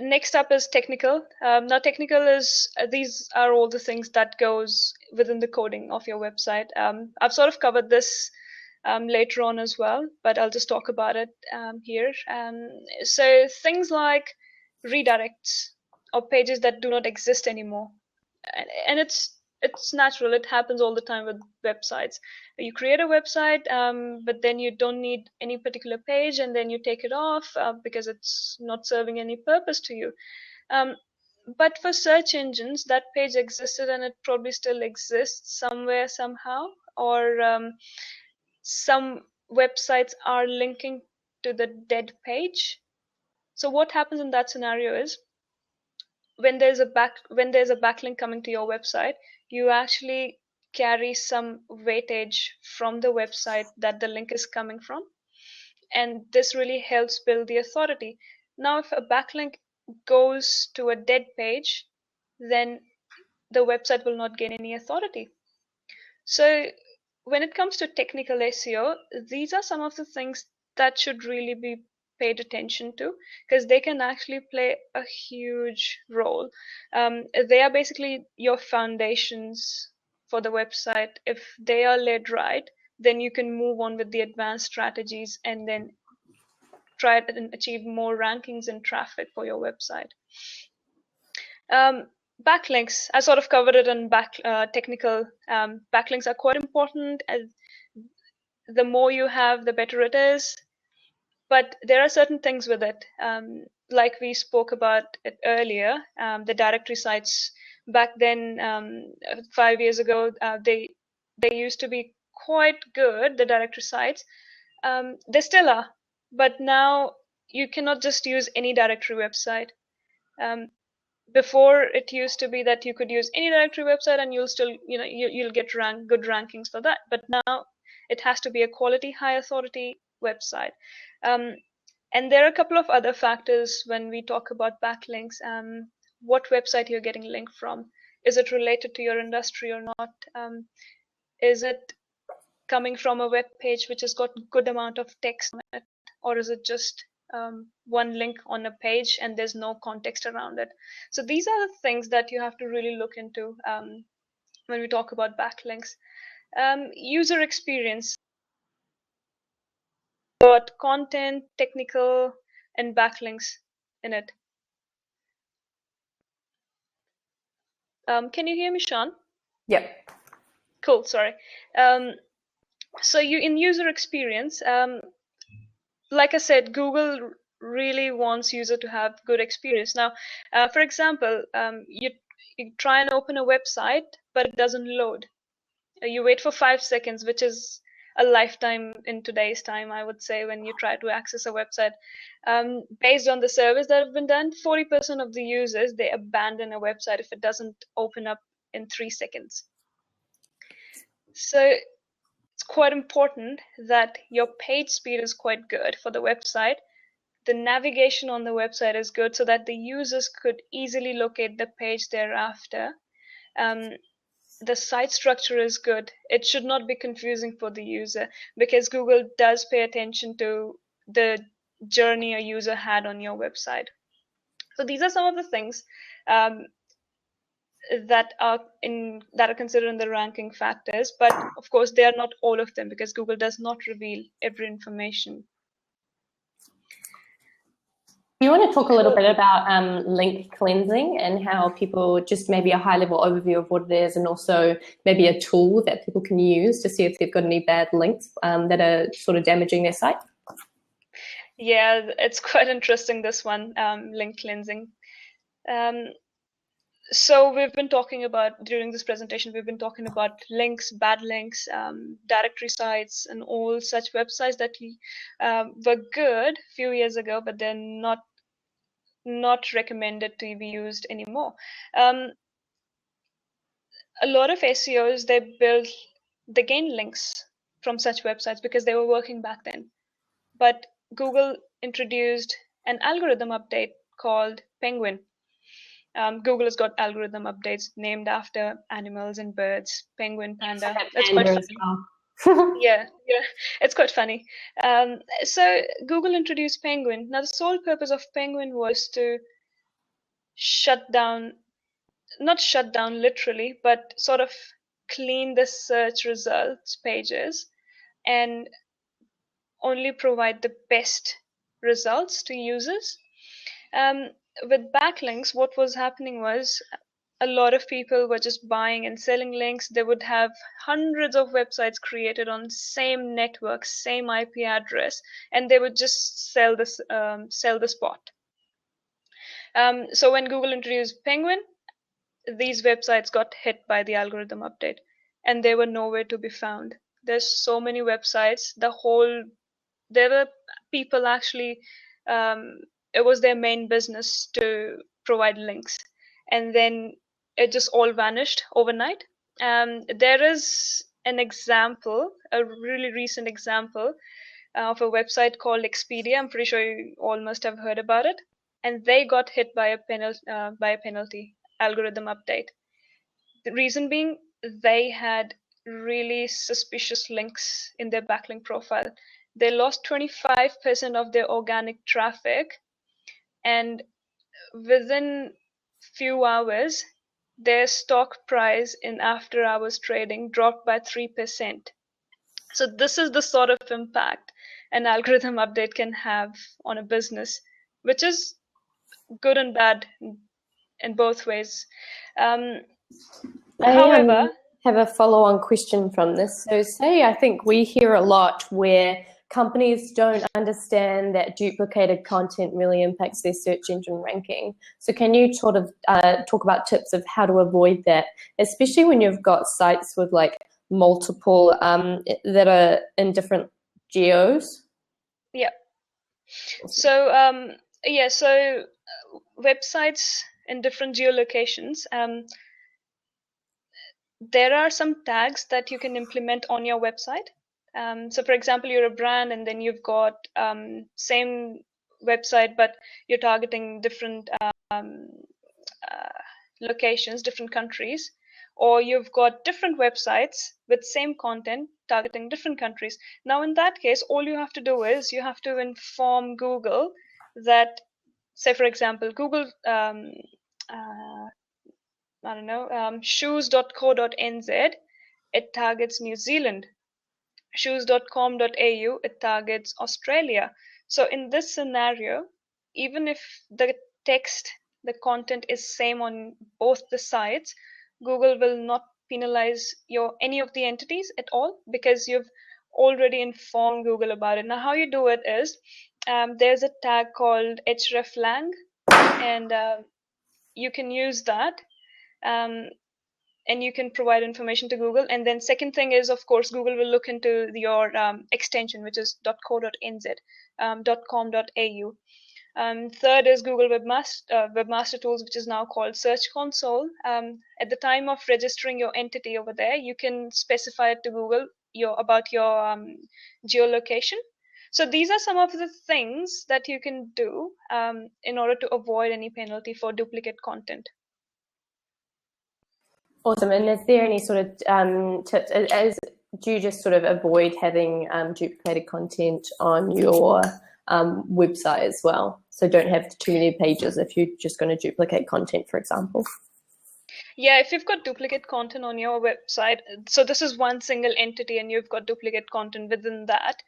Next up is technical. Now technical is, these are all the things that goes within the coding of your website. I've sort of covered this later on as well, but I'll just talk about it here. So things like redirects or pages that do not exist anymore. And it's natural, it happens all the time with websites. You create a website, but then you don't need any particular page, and then you take it off because it's not serving any purpose to you. But for search engines, that page existed and it probably still exists somewhere, somehow, or some websites are linking to the dead page. So what happens in that scenario is, when there's a backlink coming to your website, you actually carry some weightage from the website that the link is coming from, and this really helps build the authority. Now, if a backlink goes to a dead page, then the website will not gain any authority. So when it comes to technical SEO, these are some of the things that should really be paid attention to, because they can actually play a huge role. They are basically your foundations for the website. If they are led right, then you can move on with the advanced strategies and then try and achieve more rankings and traffic for your website. Backlinks, I sort of covered it in technical. Backlinks are quite important. As the more you have, the better it is. But there are certain things with it. Like we spoke about it earlier, the directory sites back then, 5 years ago, they used to be quite good, the directory sites. They still are, but now you cannot just use any directory website. Before, it used to be that you could use any directory website and you'll still, you'll get good rankings for that. But now it has to be a quality, high authority website. And there are a couple of other factors when we talk about backlinks. What website you're getting linked from? Is it related to your industry or not? Is it coming from a web page which has got good amount of text on it, or is it just one link on a page and there's no context around it? So these are the things that you have to really look into when we talk about backlinks. User experience, got content, technical, and backlinks in it. Can you hear me, Sean? Yep. Cool, sorry. So in user experience, like I said, Google really wants user to have good experience. Now, for example, you try and open a website, but it doesn't load. You wait for 5 seconds, which is a lifetime in today's time, I would say, when you try to access a website. Based on the surveys that have been done, 40% of the users, they abandon a website if it doesn't open up in 3 seconds. So it's quite important that your page speed is quite good for the website. The navigation on the website is good so that the users could easily locate the page thereafter. The site structure is good. It should not be confusing for the user, because Google does pay attention to the journey a user had on your website. So these are some of the things that are considered in the ranking factors, but of course they are not all of them, because Google does not reveal every information. Do you want to talk a little bit about link cleansing and how people, just maybe a high-level overview of what it is, and also maybe a tool that people can use to see if they've got any bad links that are sort of damaging their site? Yeah, it's quite interesting, this one, link cleansing. So we've been talking about, during this presentation, we've been talking about links, bad links, directory sites, and all such websites that were good a few years ago, but they're not recommended to be used anymore. A lot of SEOs, they gain links from such websites because they were working back then. But Google introduced an algorithm update called Penguin. Google has got algorithm updates named after animals and birds. Penguin, panda. That's quite funny. yeah, it's quite funny. So Google introduced Penguin. Now the sole purpose of Penguin was to not shut down literally, but sort of clean the search results pages and only provide the best results to users. With backlinks, what was happening was a lot of people were just buying and selling links. They would have hundreds of websites created on same network, same IP address, and they would just sell the spot. So when Google introduced Penguin, these websites got hit by the algorithm update, and they were nowhere to be found. There's so many websites. There were people actually, it was their main business to provide links, and then it just all vanished overnight. There is an example, a really recent example of a website called Expedia. I'm pretty sure you all must have heard about it. and they got hit by a penalty algorithm update. The reason being, they had really suspicious links in their backlink profile. They lost 25% of their organic traffic, and within few hours, their stock price in after hours trading dropped by 3%. So this is the sort of impact an algorithm update can have on a business, which is good and bad in both ways. However, have a follow-on question from this. So I think we hear a lot where companies don't understand that duplicated content really impacts their search engine ranking. So can you sort of talk about tips of how to avoid that, especially when you've got sites with like multiple that are in different geos? Yeah. So so websites in different geolocations. There are some tags that you can implement on your website. So for example, you're a brand and then you've got same website, but you're targeting different locations, different countries, or you've got different websites with same content targeting different countries. Now in that case, all you have to do is you have to inform Google that, say for example, Google shoes.co.nz, it targets New Zealand. Shoes.com.au, it targets Australia. So in this scenario, even if the text, the content is same on both the sites, Google will not penalize any of the entities at all, because you've already informed Google about it. Now how you do it is, there's a tag called hreflang, and you can use that. And you can provide information to Google. And then second thing is, of course, Google will look into your extension, which is .co.nz, .com.au. Third is Google Webmaster Tools, which is now called Search Console. At the time of registering your entity over there, you can specify it to Google about your geolocation. So these are some of the things that you can do in order to avoid any penalty for duplicate content. Awesome. And is there any sort of tips, do you just sort of avoid having duplicated content on your website as well? So don't have too many pages if you're just going to duplicate content, for example. Yeah, if you've got duplicate content on your website, so this is one single entity and you've got duplicate content within that,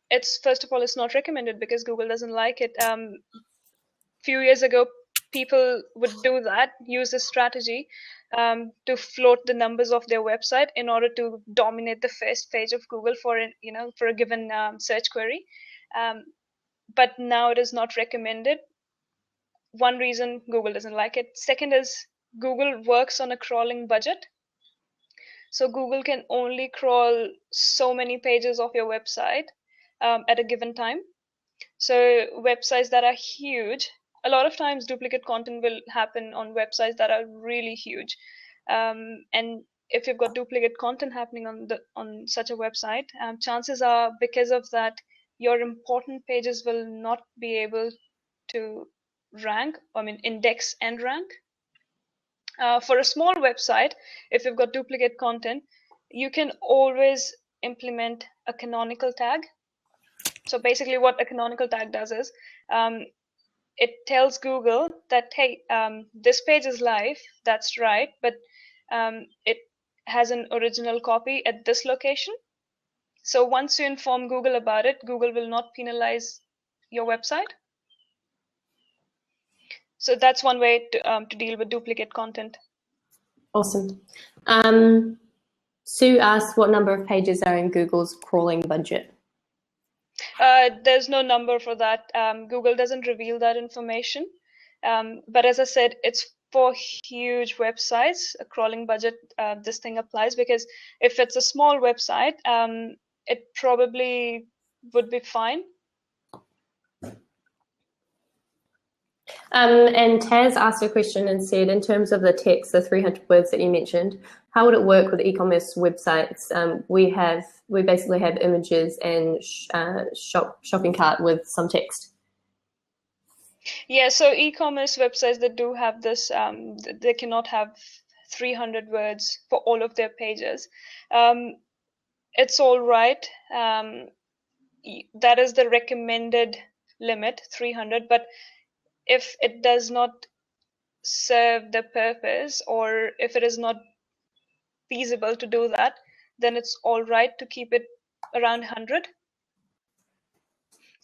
it's, first of all, it's not recommended because Google doesn't like it. Few years ago, people would do that, use this strategy to float the numbers of their website in order to dominate the first page of Google for a given search query. But now it is not recommended. One reason, Google doesn't like it. Second is, Google works on a crawling budget. So Google can only crawl so many pages of your website at a given time. So websites that are huge, a lot of times duplicate content will happen on websites that are really huge. And if you've got duplicate content happening on such a website, chances are, because of that, your important pages will not be able to rank, index and rank. For a small website, if you've got duplicate content, you can always implement a canonical tag. So basically what a canonical tag does is, it tells Google that, hey, this page is live, that's right, but it has an original copy at this location. So once you inform Google about it, Google will not penalize your website. So that's one way to deal with duplicate content. Awesome. Sue asked what number of pages are in Google's crawling budget. There's no number for that. Google doesn't reveal that information. But as I said, it's for huge websites, a crawling budget, this thing applies, because if it's a small website, it probably would be fine. And Taz asked a question and said, in terms of the text, the 300 words that you mentioned, how would it work with e-commerce websites? We basically have images and shopping cart with some text. Yeah, so e-commerce websites that do have this, they cannot have 300 words for all of their pages. It's all right. That is the recommended limit, 300. But if it does not serve the purpose, or if it is not feasible to do that, then it's all right to keep it around 100.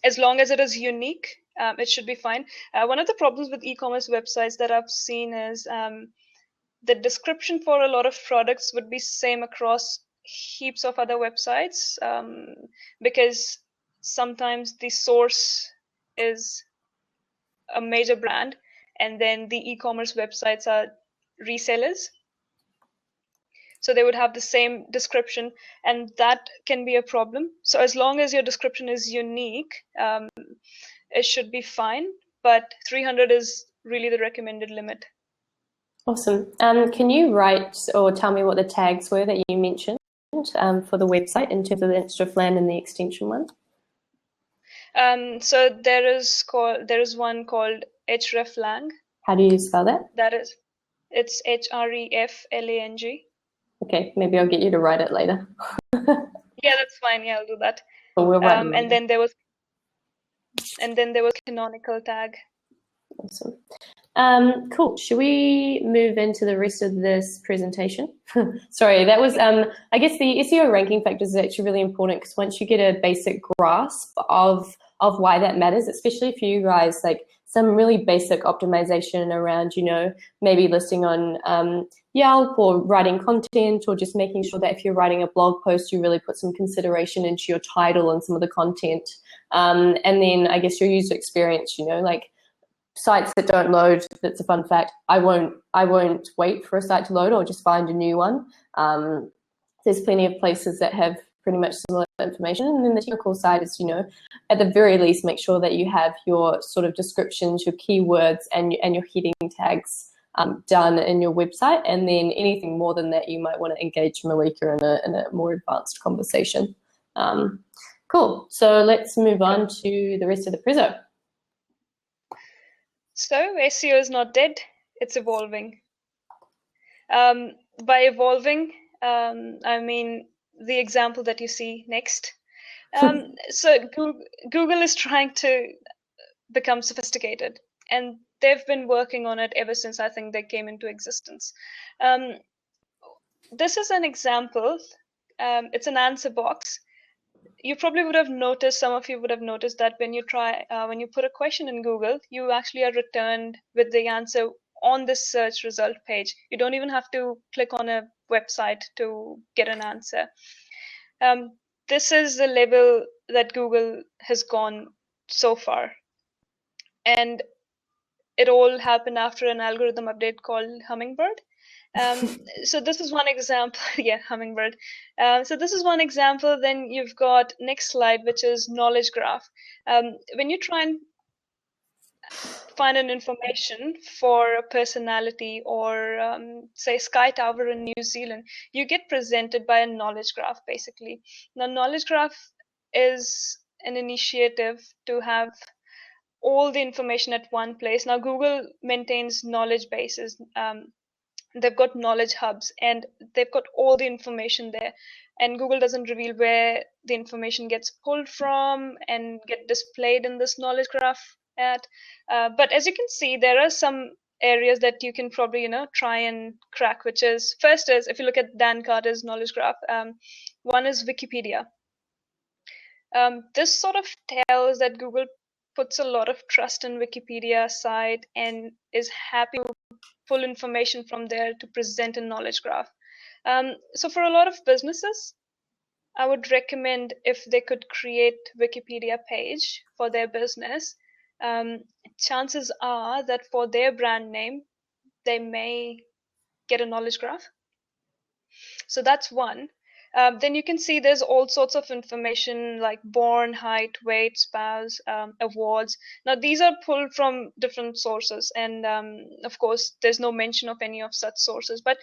As long as it is unique, it should be fine. One of the problems with e-commerce websites that I've seen is the description for a lot of products would be same across heaps of other websites, because sometimes the source is a major brand and then the e-commerce websites are resellers. So they would have the same description, and that can be a problem. So as long as your description is unique, it should be fine. But 300 is really the recommended limit. Awesome. Can you write or tell me what the tags were that you mentioned for the website in terms of the hreflang and the extension one? So there is one called hreflang. How do you spell that? It's hreflang. Okay, maybe I'll get you to write it later. Yeah, that's fine. Yeah, I'll do that. But we'll write it and then there was canonical tag. Awesome. Cool. Should we move into the rest of this presentation? Sorry, that was, I guess the SEO ranking factors is actually really important, because once you get a basic grasp of why that matters, especially for you guys, like some really basic optimization around, you know, maybe listing on Yelp or writing content, or just making sure that if you're writing a blog post, you really put some consideration into your title and some of the content. And then I guess your user experience, you know, like sites that don't load, that's a fun fact. I won't wait for a site to load or just find a new one. There's plenty of places that have pretty much similar information. And then the technical side is, you know, at the very least, make sure that you have your sort of descriptions, your keywords, and your heading tags done in your website. And then anything more than that, you might want to engage Malika in a more advanced conversation. Cool. So let's move on to the rest of the prezzo. So SEO is not dead, it's evolving. By evolving, I mean the example that you see next. So Google is trying to become sophisticated, and they've been working on it ever since I think they came into existence. This is an example. It's an answer box. You probably would have noticed, some of you would have noticed that when you when you put a question in Google, you actually are returned with the answer on the search result page. You don't even have to click on a website to get an answer. This is the level that Google has gone so far. And it all happened after an algorithm update called Hummingbird. So this is one example. Yeah, Hummingbird. So this is one example. Then you've got next slide, which is knowledge graph. When you try and find an information for a personality, or say Sky Tower in New Zealand, you get presented by a knowledge graph, basically. Now, knowledge graph is an initiative to have all the information at one place. Now, Google maintains knowledge bases. They've got knowledge hubs, and they've got all the information there. And Google doesn't reveal where the information gets pulled from and get displayed in this knowledge graph at. But as you can see, there are some areas that you can probably, you know, try and crack, which is, first is, if you look at Dan Carter's knowledge graph, one is Wikipedia. This sort of tells that Google puts a lot of trust in Wikipedia site and is happy to pull information from there to present a knowledge graph. So for a lot of businesses, I would recommend if they could create Wikipedia page for their business. Chances are that for their brand name, they may get a knowledge graph. So that's one. Then you can see there's all sorts of information like born, height, weight, spouse, awards. Now these are pulled from different sources, and of course there's no mention of any of such sources. But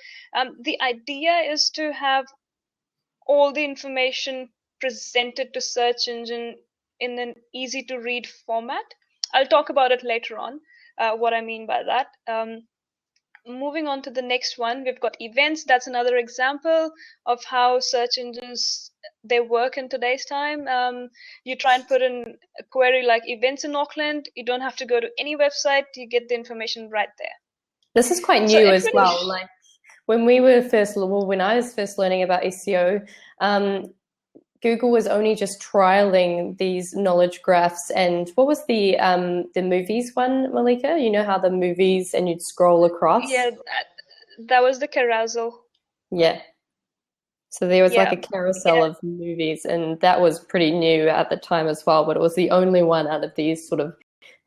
the idea is to have all the information presented to search engine in an easy to read format. I'll talk about it later on, what I mean by that. Moving on to the next one, we've got events. That's another example of how search engines, they work in today's time. You try and put in a query like events in Auckland, you don't have to go to any website, you get the information right there. This is quite new as well. Like when I was first learning about SEO, Google was only just trialing these knowledge graphs. And what was the movies one, Malika? You know how the movies and you'd scroll across? Yeah, that was the carousel. Yeah. So there was like a carousel of movies, and that was pretty new at the time as well, but it was the only one out of these sort of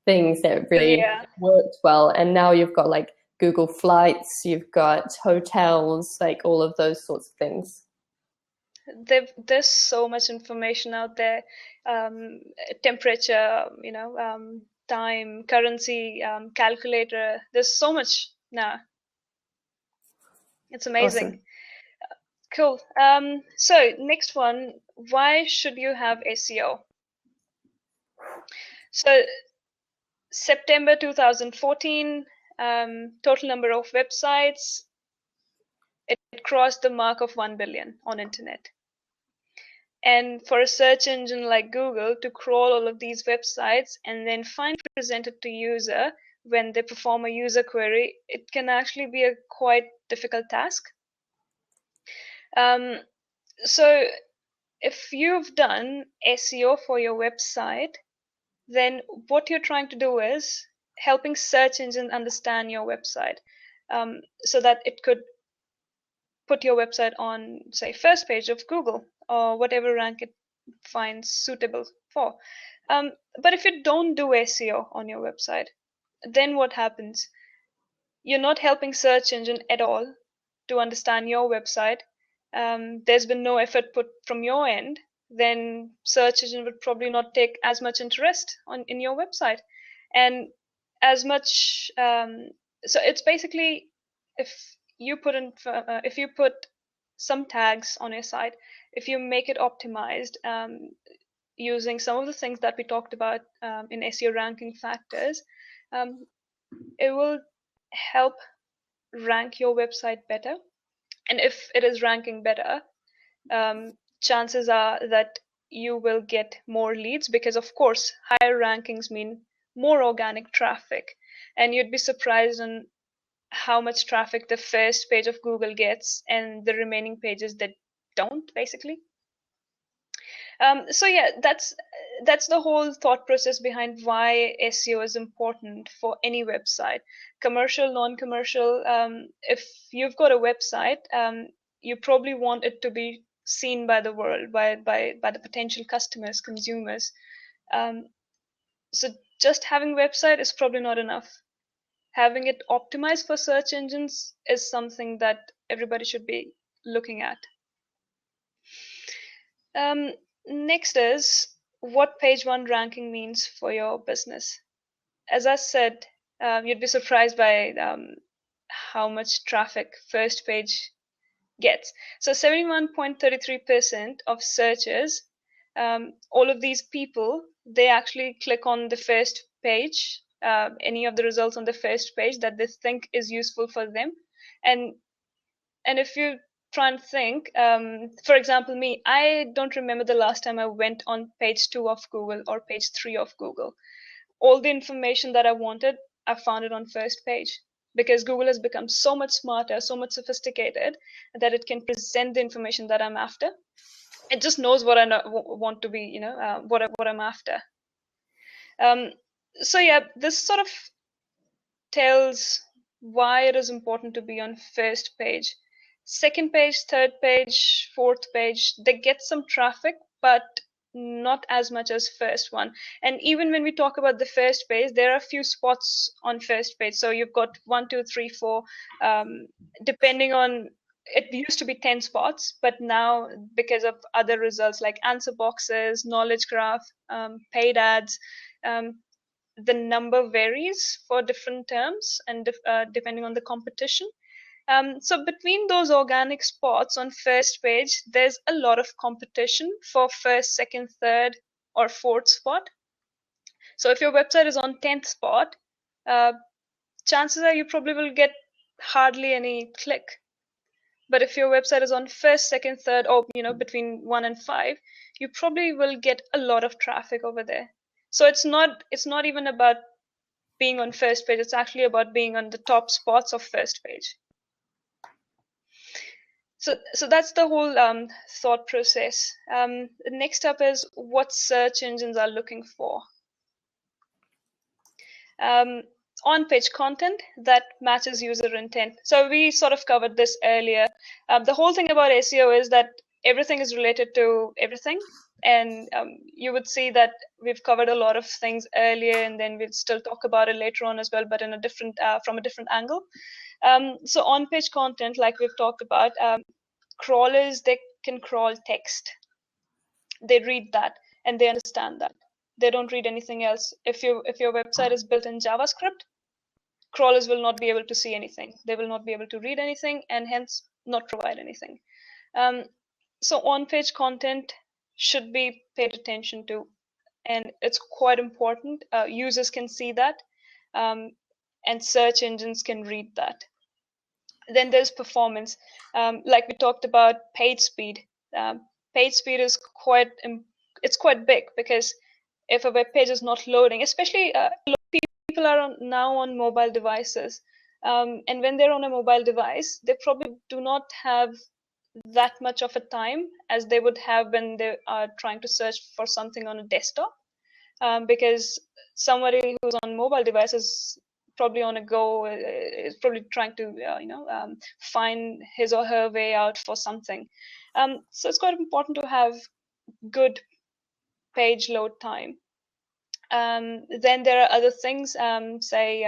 things that really worked well. And now you've got like Google Flights, you've got hotels, like all of those sorts of things. There's so much information out there, temperature, time, currency, calculator. There's so much now. It's amazing. Awesome. Cool. So next one, why should you have SEO? So September 2014, total number of websites, it crossed the mark of 1 billion on internet. And for a search engine like Google to crawl all of these websites and then find presented to user when they perform a user query, it can actually be a quite difficult task. So if you've done SEO for your website, then what you're trying to do is helping search engines understand your website, so that it could put your website on, say, first page of Google or whatever rank it finds suitable for. But if you don't do SEO on your website, then what happens? You're not helping search engine at all to understand your website. There's been no effort put from your end. Then search engine would probably not take as much interest in your website, and as much. So it's basically, if you put some tags on your site, if you make it optimized using some of the things that we talked about in SEO ranking factors, it will help rank your website better. And if it is ranking better, chances are that you will get more leads, because of course higher rankings mean more organic traffic, and you'd be surprised on how much traffic the first page of Google gets and the remaining pages that don't, basically. So yeah, that's the whole thought process behind why SEO is important for any website, commercial, non-commercial. If you've got a website, you probably want it to be seen by the world, by the potential customers, consumers. So just having a website is probably not enough. Having it optimized for search engines is something that everybody should be looking at. Next is what page one ranking means for your business. As I said, you'd be surprised by how much traffic first page gets. So 71.33% of searchers, all of these people, they actually click on the first page, any of the results on the first page that they think is useful for them. And if you try and think, for example, me, I don't remember the last time I went on page 2 of Google or page 3 of Google. All the information that I wanted, I found it on first page, because Google has become so much smarter, so much sophisticated, that it can present the information that I'm after. It just knows what I want to be, what I'm after. So yeah, this sort of tells why it is important to be on first page. Second page, third page, fourth page, they get some traffic, but not as much as first one. And even when we talk about the first page, there are a few spots on first page. So you've got 1, 2, 3, 4, depending on, it used to be 10 spots, but now because of other results like answer boxes, knowledge graph, paid ads, the number varies for different terms and depending on the competition. So between those organic spots on first page, there's a lot of competition for first, second, third, or fourth spot. So if your website is on 10th spot, chances are you probably will get hardly any click. But if your website is on first, second, third, or between 1 and 5, you probably will get a lot of traffic over there. So it's not even about being on first page. It's actually about being on the top spots of first page. So that's the whole thought process. Next up is what search engines are looking for. On-page content that matches user intent. So we sort of covered this earlier. The whole thing about SEO is that everything is related to everything. And you would see that we've covered a lot of things earlier, and then we'll still talk about it later on as well, but in a different, from a different angle. So on-page content, like we've talked about, crawlers, they can crawl text. They read that and they understand that. They don't read anything else. If your website is built in JavaScript, crawlers will not be able to see anything. They will not be able to read anything, and hence not provide anything. So on-page content should be paid attention to, and it's quite important. Users can see that, and search engines can read that. Then there's performance. Like we talked about page speed. Page speed is quite big, because if a web page is not loading, especially a lot of people are now on mobile devices, and when they're on a mobile device, they probably do not have that much of a time as they would have when they are trying to search for something on a desktop, because somebody who's on mobile device is probably on a go, is probably trying to find his or her way out for something. So it's quite important to have good page load time. Then there are other things, say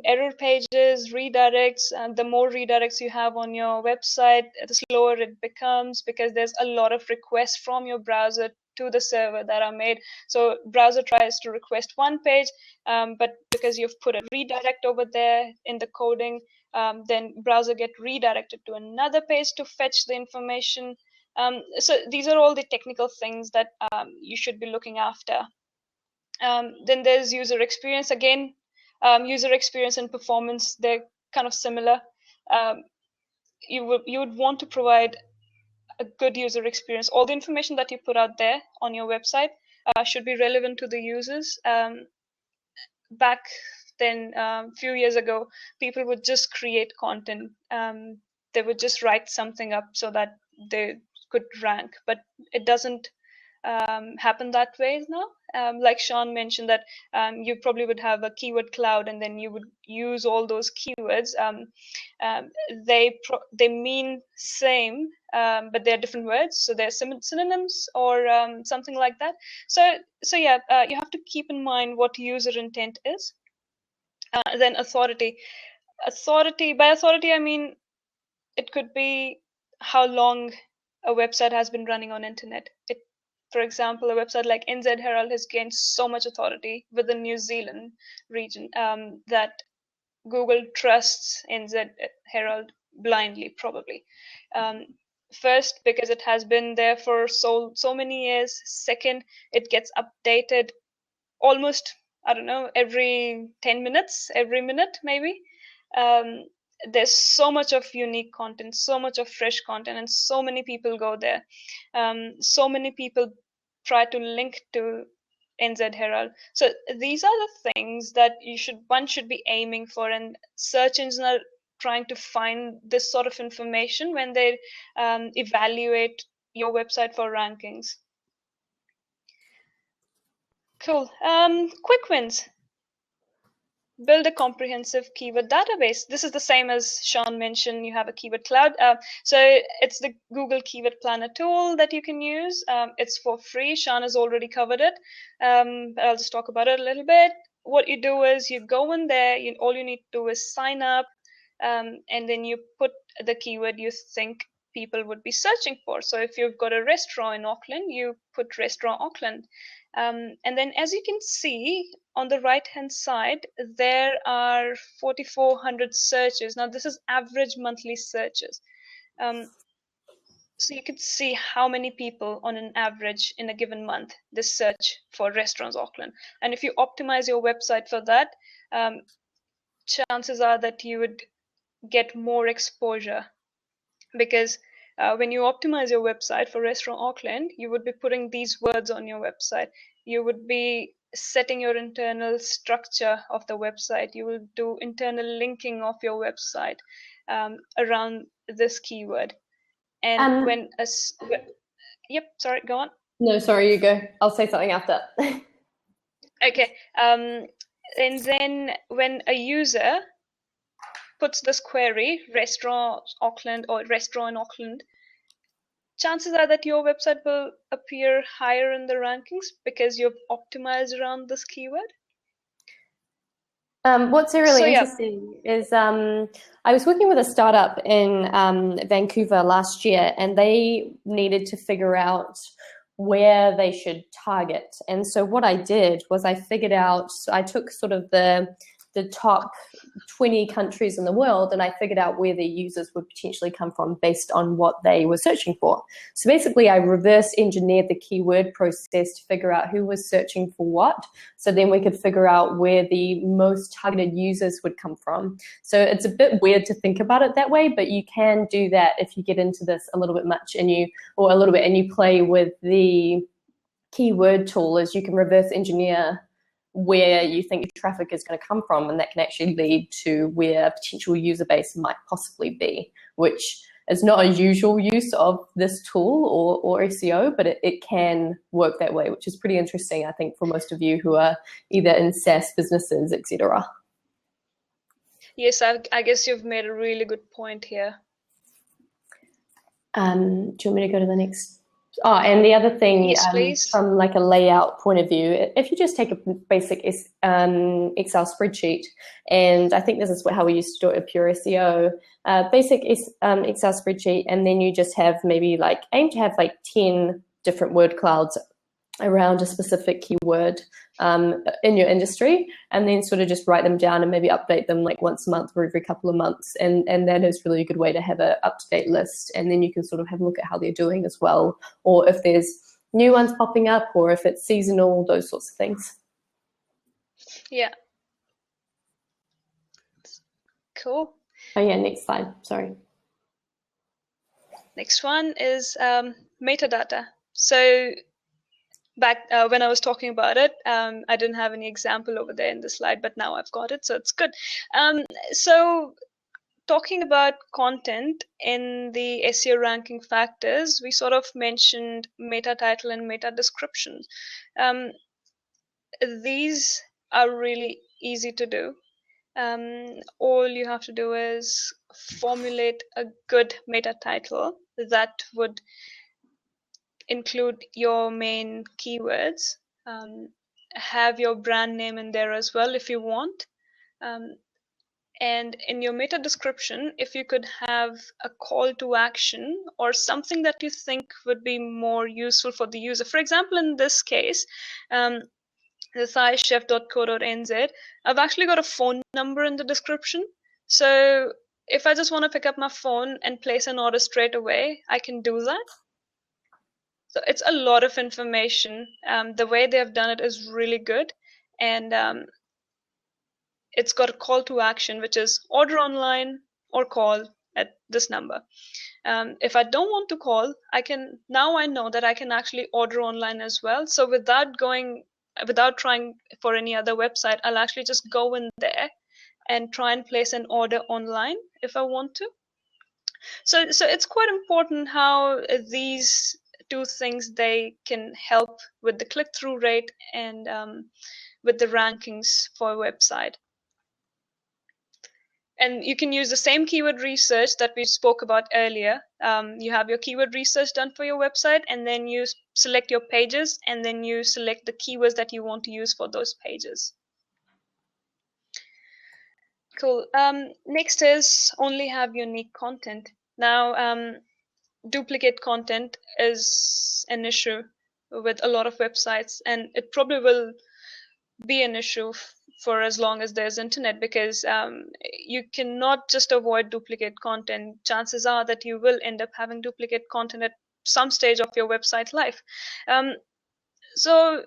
error pages, redirects. The more redirects you have on your website, the slower it becomes, because there's a lot of requests from your browser to the server that are made. So browser tries to request one page, but because you've put a redirect over there in the coding, then browser get redirected to another page to fetch the information. So these are all the technical things that you should be looking after. Then there's user experience. Again, user experience and performance, they're kind of similar. You would want to provide a good user experience. All the information that you put out there on your website should be relevant to the users. Back then, a few years ago, people would just create content. They would just write something up so that they could rank, but it doesn't happen that way now. Like Sean mentioned, that you probably would have a keyword cloud, and then you would use all those keywords. They mean same, but they're different words, so they're synonyms or something like that. So yeah, you have to keep in mind what user intent is. Then authority. By authority, I mean it could be how long a website has been running on internet. For example, a website like NZ Herald has gained so much authority within New Zealand region that Google trusts NZ Herald blindly, probably. First, because it has been there for so many years. Second, it gets updated almost, I don't know, every 10 minutes, every minute maybe. There's so much of unique content, so much of fresh content, and so many people go there. So many people try to link to NZ Herald. So these are the things that one should be aiming for, and search engines are trying to find this sort of information when they evaluate your website for rankings. Cool. Quick wins. Build a comprehensive keyword database. This is the same as Sean mentioned. You have a keyword cloud. So it's the Google Keyword Planner tool that you can use. It's for free. Sean has already covered it. But I'll just talk about it a little bit. What you do is you go in there. All you need to do is sign up, and then you put the keyword you think people would be searching for. So if you've got a restaurant in Auckland, you put restaurant Auckland. And then, as you can see on the right hand side, there are 4,400 searches. Now this is average monthly searches. So you could see how many people on an average in a given month they search for restaurants Auckland. And if you optimize your website for that, chances are that you would get more exposure, because when you optimize your website for restaurant Auckland, you would be putting these words on your website. You would be setting your internal structure of the website. You will do internal linking of your website around this keyword. And yep, sorry, go on. No, sorry, you go. I'll say something after. Okay. And then when a user puts this query, restaurant Auckland or restaurant Auckland, chances are that your website will appear higher in the rankings because you've optimized around this keyword. What's really interesting is I was working with a startup in Vancouver last year, and they needed to figure out where they should target. And so what I did was I took sort of the top 20 countries in the world, and I figured out where their users would potentially come from based on what they were searching for. So basically I reverse engineered the keyword process to figure out who was searching for what. So then we could figure out where the most targeted users would come from. So it's a bit weird to think about it that way, but you can do that if you get into this a little bit much and you play with the keyword tool. Is you can reverse engineer where you think your traffic is going to come from, and that can actually lead to where a potential user base might possibly be, which is not a usual use of this tool or SEO, but it can work that way, which is pretty interesting, I think, for most of you who are either in SaaS businesses, etc. Yes, I guess you've made a really good point here. Do you want me to go to the next? Oh, and the other thing, yes, from like a layout point of view, if you just take a basic Excel spreadsheet, and I think this is how we used to do it at Pure SEO, basic Excel spreadsheet, and then you just have maybe aim to have 10 different word clouds around a specific keyword in your industry, and then sort of just write them down and maybe update them once a month or every couple of months, and that is really a good way to have an up-to-date list, and then you can sort of have a look at how they're doing as well, or if there's new ones popping up, or if it's seasonal, those sorts of things. Yeah. Cool. Oh yeah, next slide, sorry. Next one is metadata. So back when I was talking about it, I didn't have any example over there in the slide, but now I've got it, so it's good. So talking about content in the SEO ranking factors, we sort of mentioned meta title and meta description. These are really easy to do. All you have to do is formulate a good meta title that would include your main keywords, have your brand name in there as well if you want, and in your meta description, if you could have a call to action or something that you think would be more useful for the user. For example, in this case, the thaichef.co.nz, I've actually got a phone number in the description. So if I just want to pick up my phone and place an order straight away, I can do that. So it's a lot of information. The way they have done it is really good. And it's got a call to action, which is order online or call at this number. If I don't want to call, now I know that I can actually order online as well. So without trying for any other website, I'll actually just go in there and try and place an order online if I want to. So it's quite important how these two things, they can help with the click-through rate and with the rankings for a website. And you can use the same keyword research that we spoke about earlier. You have your keyword research done for your website, and then you select your pages, and then you select the keywords that you want to use for those pages. Cool. Next is only have unique content. Now, duplicate content is an issue with a lot of websites, and it probably will be an issue for as long as there's internet, because you cannot just avoid duplicate content. Chances are that you will end up having duplicate content at some stage of your website life. So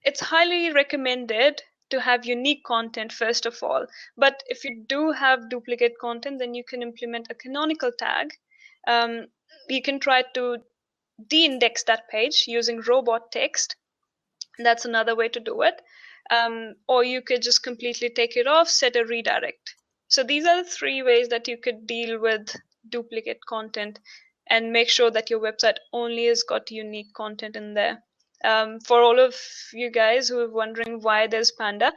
it's highly recommended to have unique content first of all. But if you do have duplicate content, then you can implement a canonical tag. You can try to de-index that page using robot text. That's another way to do it. Or you could just completely take it off, set a redirect. So these are the 3 ways that you could deal with duplicate content and make sure that your website only has got unique content in there. For all of you guys who are wondering why there's Panda,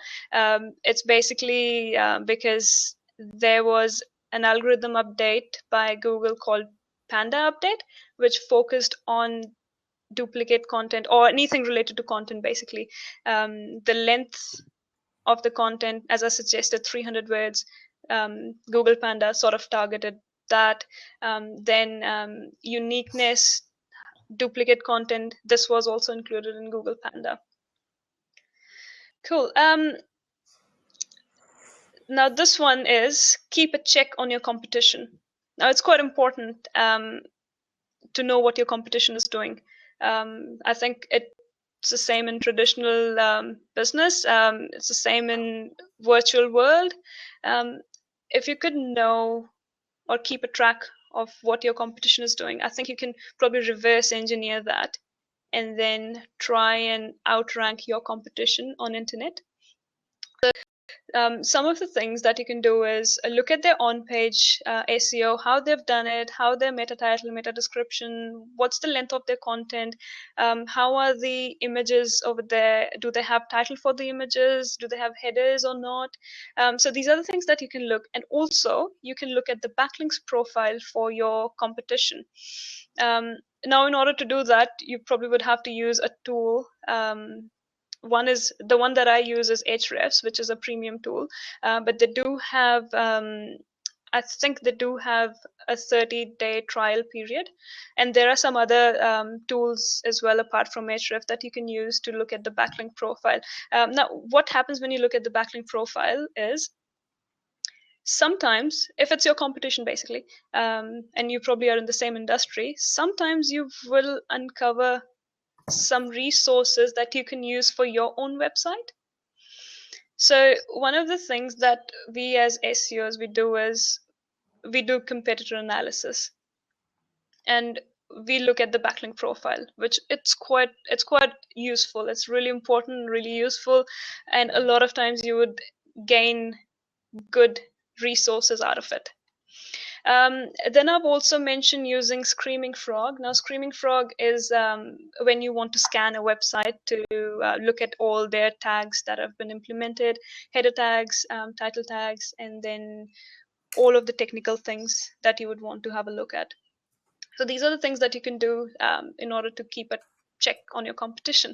it's basically because there was an algorithm update by Google called Panda Update, which focused on duplicate content or anything related to content. Basically, the length of the content, as I suggested, 300 words, Google Panda sort of targeted that. Then uniqueness, duplicate content, this was also included in Google Panda. Cool. Now this one is keep a check on your competition. Now it's quite important to know what your competition is doing. I think it's the same in traditional business. It's the same in virtual world. If you could know or keep a track of what your competition is doing, I think you can probably reverse engineer that and then try and outrank your competition on internet. Some of the things that you can do is look at their on-page SEO, how they've done it, how their meta title, meta description, what's the length of their content, how are the images over there, do they have title for the images, do they have headers or not. So these are the things that you can look, and also you can look at the backlinks profile for your competition. Now in order to do that, you probably would have to use a tool. One is the one that I use is Ahrefs, which is a premium tool, but they do have, I think they do have a 30-day trial period, and there are some other tools as well apart from Ahrefs that you can use to look at the backlink profile. Now, what happens when you look at the backlink profile is sometimes, if it's your competition basically, and you probably are in the same industry, sometimes you will uncover some resources that you can use for your own website. So one of the things that we as SEOs we do is we do competitor analysis, and we look at the backlink profile, which it's quite useful. It's really important, really useful, and a lot of times you would gain good resources out of it. Then I've also mentioned using Screaming Frog. Now, Screaming Frog is when you want to scan a website to look at all their tags that have been implemented, header tags, title tags, and then all of the technical things that you would want to have a look at. So these are the things that you can do in order to keep a check on your competition.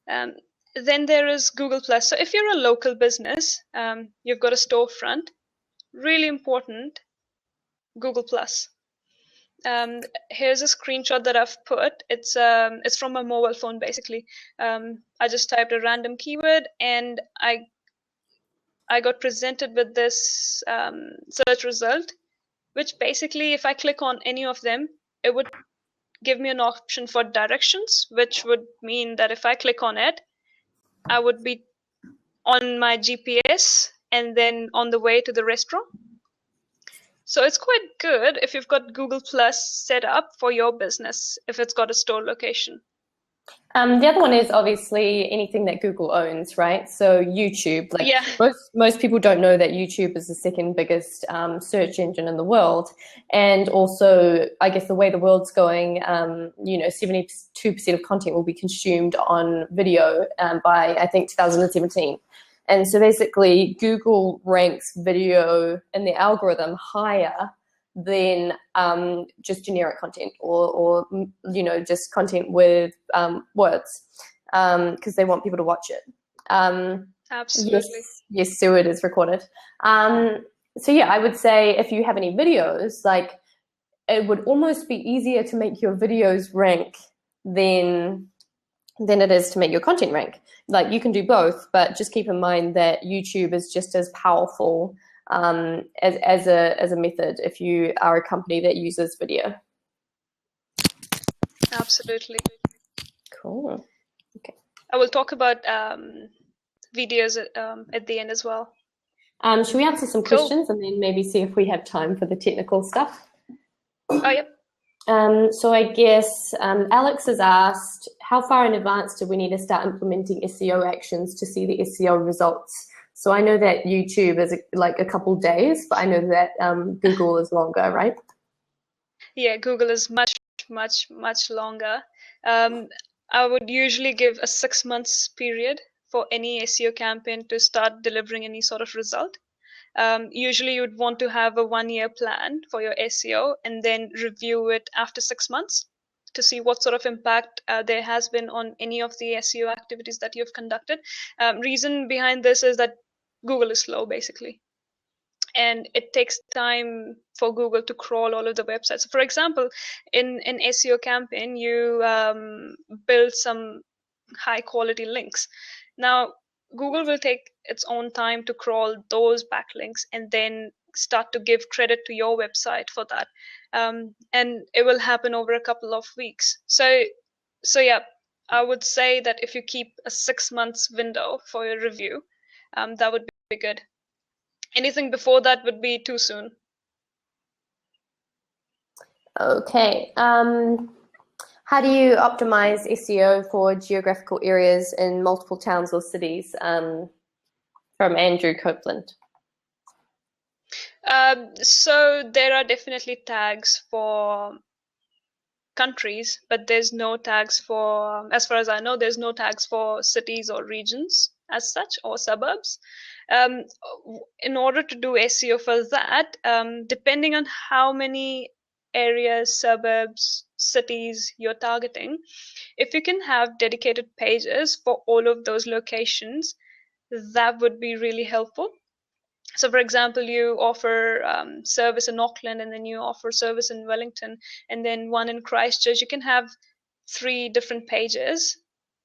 Then there is Google+. So if you're a local business, you've got a storefront, really important, Google+. Here's a screenshot that I've put. It's from a mobile phone basically. I just typed a random keyword and I got presented with this search result, which basically if I click on any of them, it would give me an option for directions, which would mean that if I click on it, I would be on my GPS and then on the way to the restaurant. So it's quite good if you've got Google Plus set up for your business, if it's got a store location. The other one is obviously anything that Google owns, right? So YouTube, like yeah. most people don't know that YouTube is the second biggest search engine in the world. And also, I guess the way the world's going, 72% of content will be consumed on video by, I think, 2017. And so basically, Google ranks video in the algorithm higher than just generic content or just content with words because they want people to watch it. Absolutely. Yes, so it is recorded. So yeah, I would say if you have any videos, like it would almost be easier to make your videos rank than than it is to make your content rank. Like, you can do both, but just keep in mind that YouTube is just as powerful as a method if you are a company that uses video. Absolutely. Cool. Okay. I will talk about videos at the end as well. Should we answer some questions and then maybe see if we have time for the technical stuff? Oh, yep. So I guess Alex has asked, how far in advance do we need to start implementing SEO actions to see the SEO results? So I know that YouTube is like a couple days, but I know that Google is longer, right? Yeah, Google is much longer. I would usually give a 6 months period for any SEO campaign to start delivering any sort of result. Usually you'd want to have a 1-year plan for your SEO and then review it after 6 months to see what sort of impact there has been on any of the SEO activities that you've conducted. Reason behind this is that Google is slow, basically. And it takes time for Google to crawl all of the websites. So for example, in an SEO campaign, you build some high quality links. Now, Google will take its own time to crawl those backlinks and then start to give credit to your website for that. And it will happen over a couple of weeks. So yeah, I would say that if you keep a 6 months window for your review, that would be good. Anything before that would be too soon. Okay. How do you optimize SEO for geographical areas in multiple towns or cities? From Andrew Copeland. So there are definitely tags for countries, but there's no tags for, as far as I know, there's no tags for cities or regions as such, or suburbs. In order to do SEO for that, depending on how many areas, suburbs, cities you're targeting, if you can have dedicated pages for all of those locations, that would be really helpful. So for example, you offer service in Auckland, and then you offer service in Wellington, and then one in Christchurch. You can have 3 different pages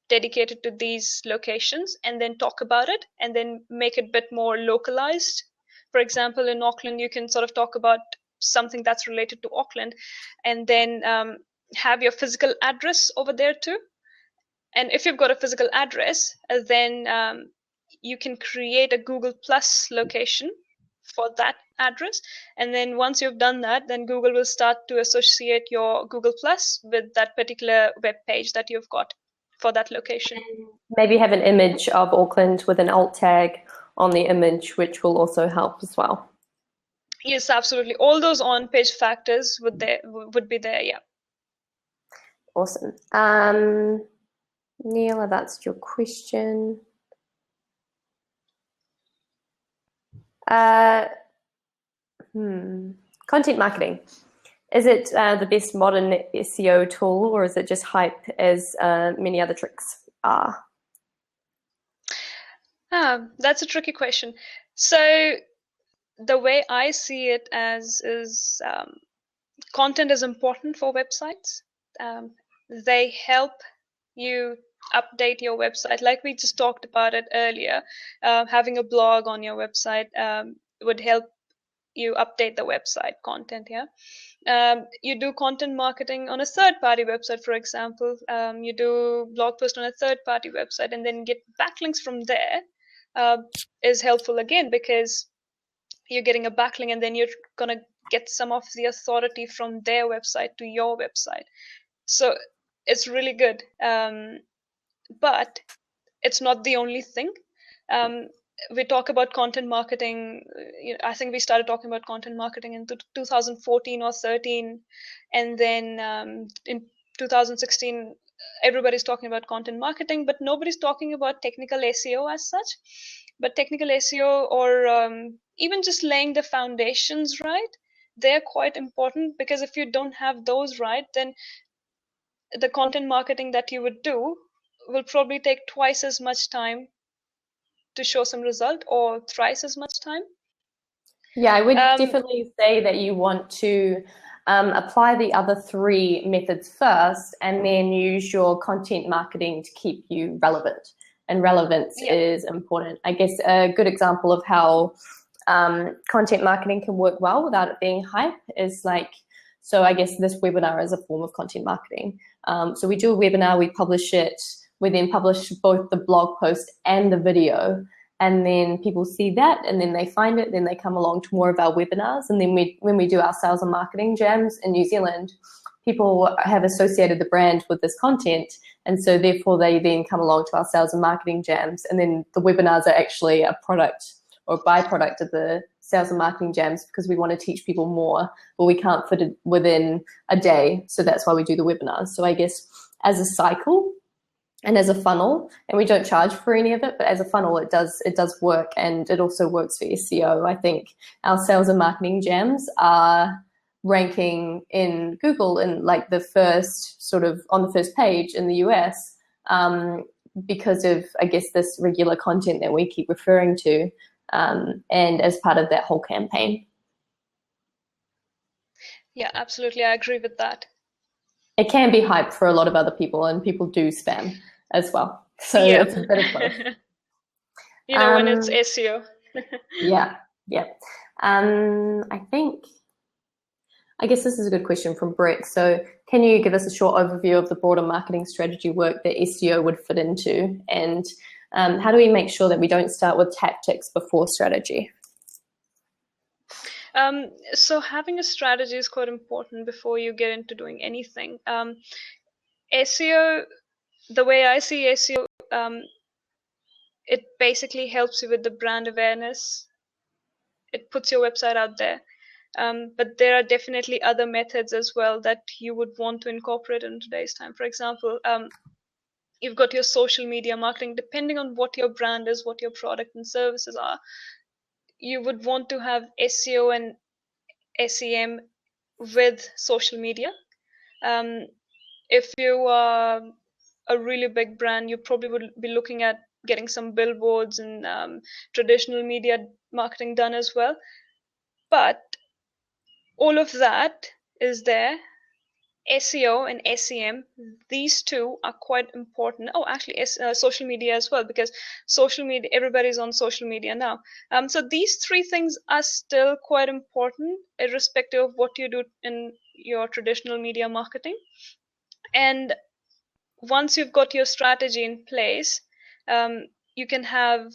dedicated to these locations and then talk about it and then make it a bit more localized. For example, in Auckland, you can sort of talk about something that's related to Auckland, and then have your physical address over there too. And if you've got a physical address, then you can create a Google Plus location for that address. And then once you've done that, then Google will start to associate your Google Plus with that particular web page that you've got for that location. Maybe have an image of Auckland with an alt tag on the image, which will also help as well. Yes, absolutely. All those on-page factors would be there, yeah. Awesome. Neela, that's your question. Content marketing. Is it the best modern SEO tool, or is it just hype as many other tricks are? That's a tricky question. So the way I see it as is content is important for websites. They help you update your website, like we just talked about it earlier. Having a blog on your website would help you update the website content. You do content marketing on a third-party website, for example. You do blog post on a third-party website and then get backlinks from there. Is helpful again, because you're getting a backlink and then you're gonna get some of the authority from their website to your website. So it's really good, but it's not the only thing. We talk about content marketing. I think we started talking about content marketing in 2014 or 13, and then in 2016 everybody's talking about content marketing, but nobody's talking about technical SEO as such. But technical SEO, or even just laying the foundations right, they're quite important, because if you don't have those right, then the content marketing that you would do will probably take twice as much time to show some result, or thrice as much time. Yeah, I would definitely say that you want to apply the other 3 methods first, and then use your content marketing to keep you relevant. And relevance is important. I guess a good example of how content marketing can work well without it being hype is like, so I guess this webinar is a form of content marketing. So we do a webinar, we publish it, we then publish both the blog post and the video, and then people see that, and then they find it, then they come along to more of our webinars, and then when we do our sales and marketing jams in New Zealand, people have associated the brand with this content, and so therefore they then come along to our sales and marketing jams, and then the webinars are actually a product or byproduct of the sales and marketing jams, because we want to teach people more, but we can't fit it within a day, so that's why we do the webinars. So I guess as a cycle and as a funnel, and we don't charge for any of it, but as a funnel it does work, and it also works for SEO. I think our sales and marketing jams are ranking in Google in like the first sort of on the first page in the US, because of, I guess, this regular content that we keep referring to, and as part of that whole campaign. Yeah, absolutely. I agree with that. It can be hype for a lot of other people, and people do spam as well. So it's a bit of both. When it's SEO. yeah. I guess this is a good question from Brett. So can you give us a short overview of the broader marketing strategy work that SEO would fit into? And how do we make sure that we don't start with tactics before strategy? So having a strategy is quite important before you get into doing anything. SEO, the way I see SEO, it basically helps you with the brand awareness. It puts your website out there. But there are definitely other methods as well that you would want to incorporate in today's time. For example, you've got your social media marketing. Depending on what your brand is, what your product and services are, you would want to have SEO and SEM with social media. If you are a really big brand, you probably would be looking at getting some billboards and traditional media marketing done as well. But all of that is there. SEO and SEM, these two are quite important. Oh, actually, social media as well, because social media, everybody's on social media now. So these 3 things are still quite important, irrespective of what you do in your traditional media marketing. And once you've got your strategy in place, you can have,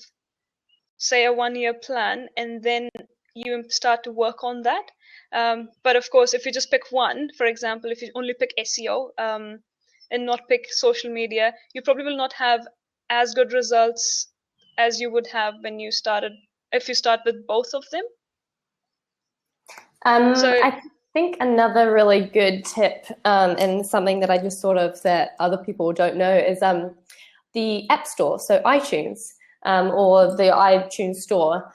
say, a 1-year plan, and then you start to work on that. But of course, if you just pick one, for example, if you only pick SEO and not pick social media, you probably will not have as good results as you would have when you started, if you start with both of them. I think another really good tip, and something that I just thought of that other people don't know, is the App Store. So iTunes, or the iTunes Store,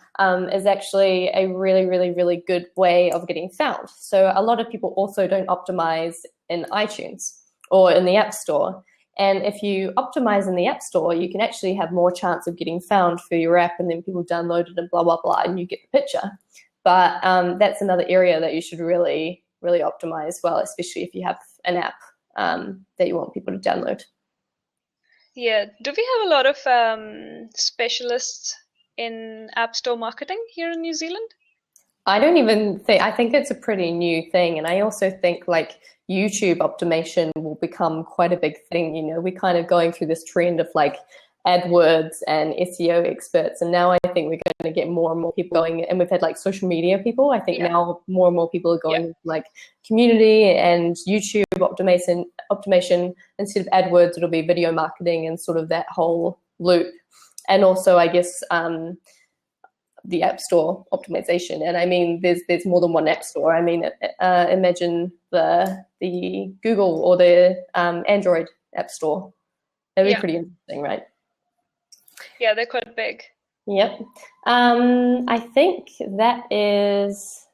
is actually a really, really, really good way of getting found. So a lot of people also don't optimize in iTunes or in the App Store. And if you optimize in the App Store, you can actually have more chance of getting found for your app, and then people download it and blah, blah, blah, and you get the picture. But that's another area that you should really, really optimize well, especially if you have an app that you want people to download. Yeah. Do we have a lot of specialists in App Store marketing here in New Zealand? I think it's a pretty new thing. And I also think like YouTube optimization will become quite a big thing. You know, we're kind of going through this trend of like AdWords and SEO experts. And now I think we're going to get more and more people going, and we've had like social media people. I think now more and more people are going like community and YouTube optimization instead of AdWords. It'll be video marketing and sort of that whole loop. And also, I guess, the App Store optimization. And I mean, there's more than one App Store. I mean, imagine the Google or the Android App Store. That'd be pretty interesting, right? Yeah, they're quite big. Yep. I think that is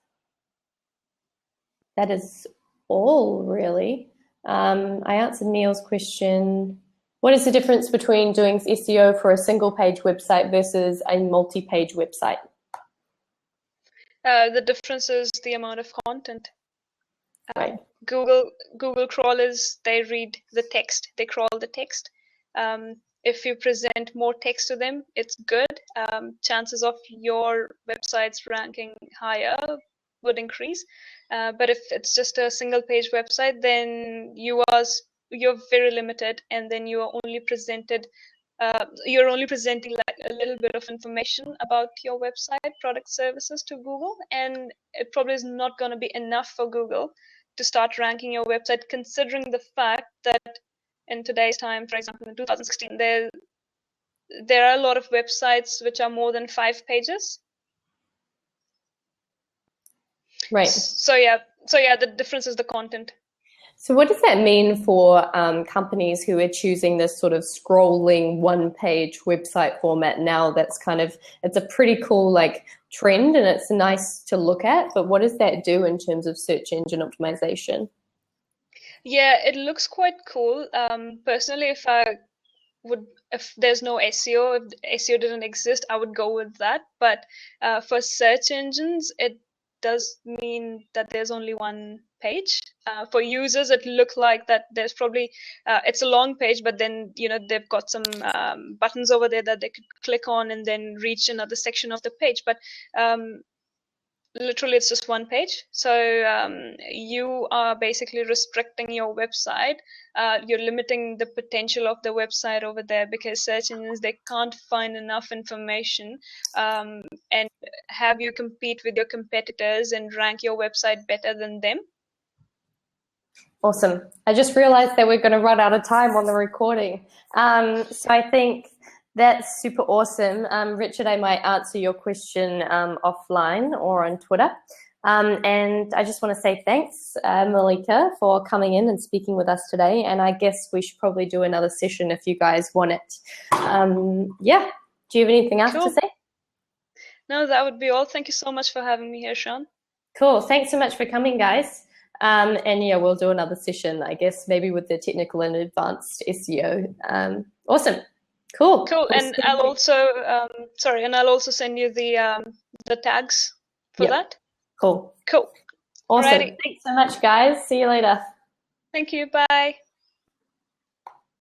all, really. I answered Neil's question. What is the difference between doing SEO for a single-page website versus a multi-page website? The difference is the amount of content. Right. Google crawlers, they read the text, they crawl the text. If you present more text to them, it's good. Chances of your website's ranking higher would increase. But if it's just a single page website, then you're very limited, and then you are only presented. You're only presenting like a little bit of information about your website, product, services to Google, and it probably is not going to be enough for Google to start ranking your website, considering the fact that in today's time, for example, in 2016, there are a lot of websites which are more than 5 pages. Right. So yeah, the difference is the content. So what does that mean for companies who are choosing this sort of scrolling one-page website format now? That's kind of, it's a pretty cool like trend, and it's nice to look at, but what does that do in terms of search engine optimization? Yeah, it looks quite cool. Personally, if there's no SEO, if SEO didn't exist, I would go with that. But for search engines, it does mean that there's only one page. For users, it looks like that there's probably it's a long page, but then they've got some buttons over there that they could click on and then reach another section of the page. But literally it's just one page. So you are basically restricting your website. You're limiting the potential of the website over there, because search engines, they can't find enough information and have you compete with your competitors and rank your website better than them. Awesome. I just realized that we're going to run out of time on the recording. So I think that's super awesome. Richard, I might answer your question offline or on Twitter. And I just want to say thanks, Malika, for coming in and speaking with us today. And I guess we should probably do another session if you guys want it. Yeah. Do you have anything else to say? No, that would be all. Thank you so much for having me here, Sean. Cool. Thanks so much for coming, guys. And yeah, we'll do another session, I guess, maybe with the technical and advanced SEO. Awesome. Cool. And I'll also send you the tags for that. Cool. Awesome. Alrighty. Thanks so much, guys. See you later. Thank you. Bye.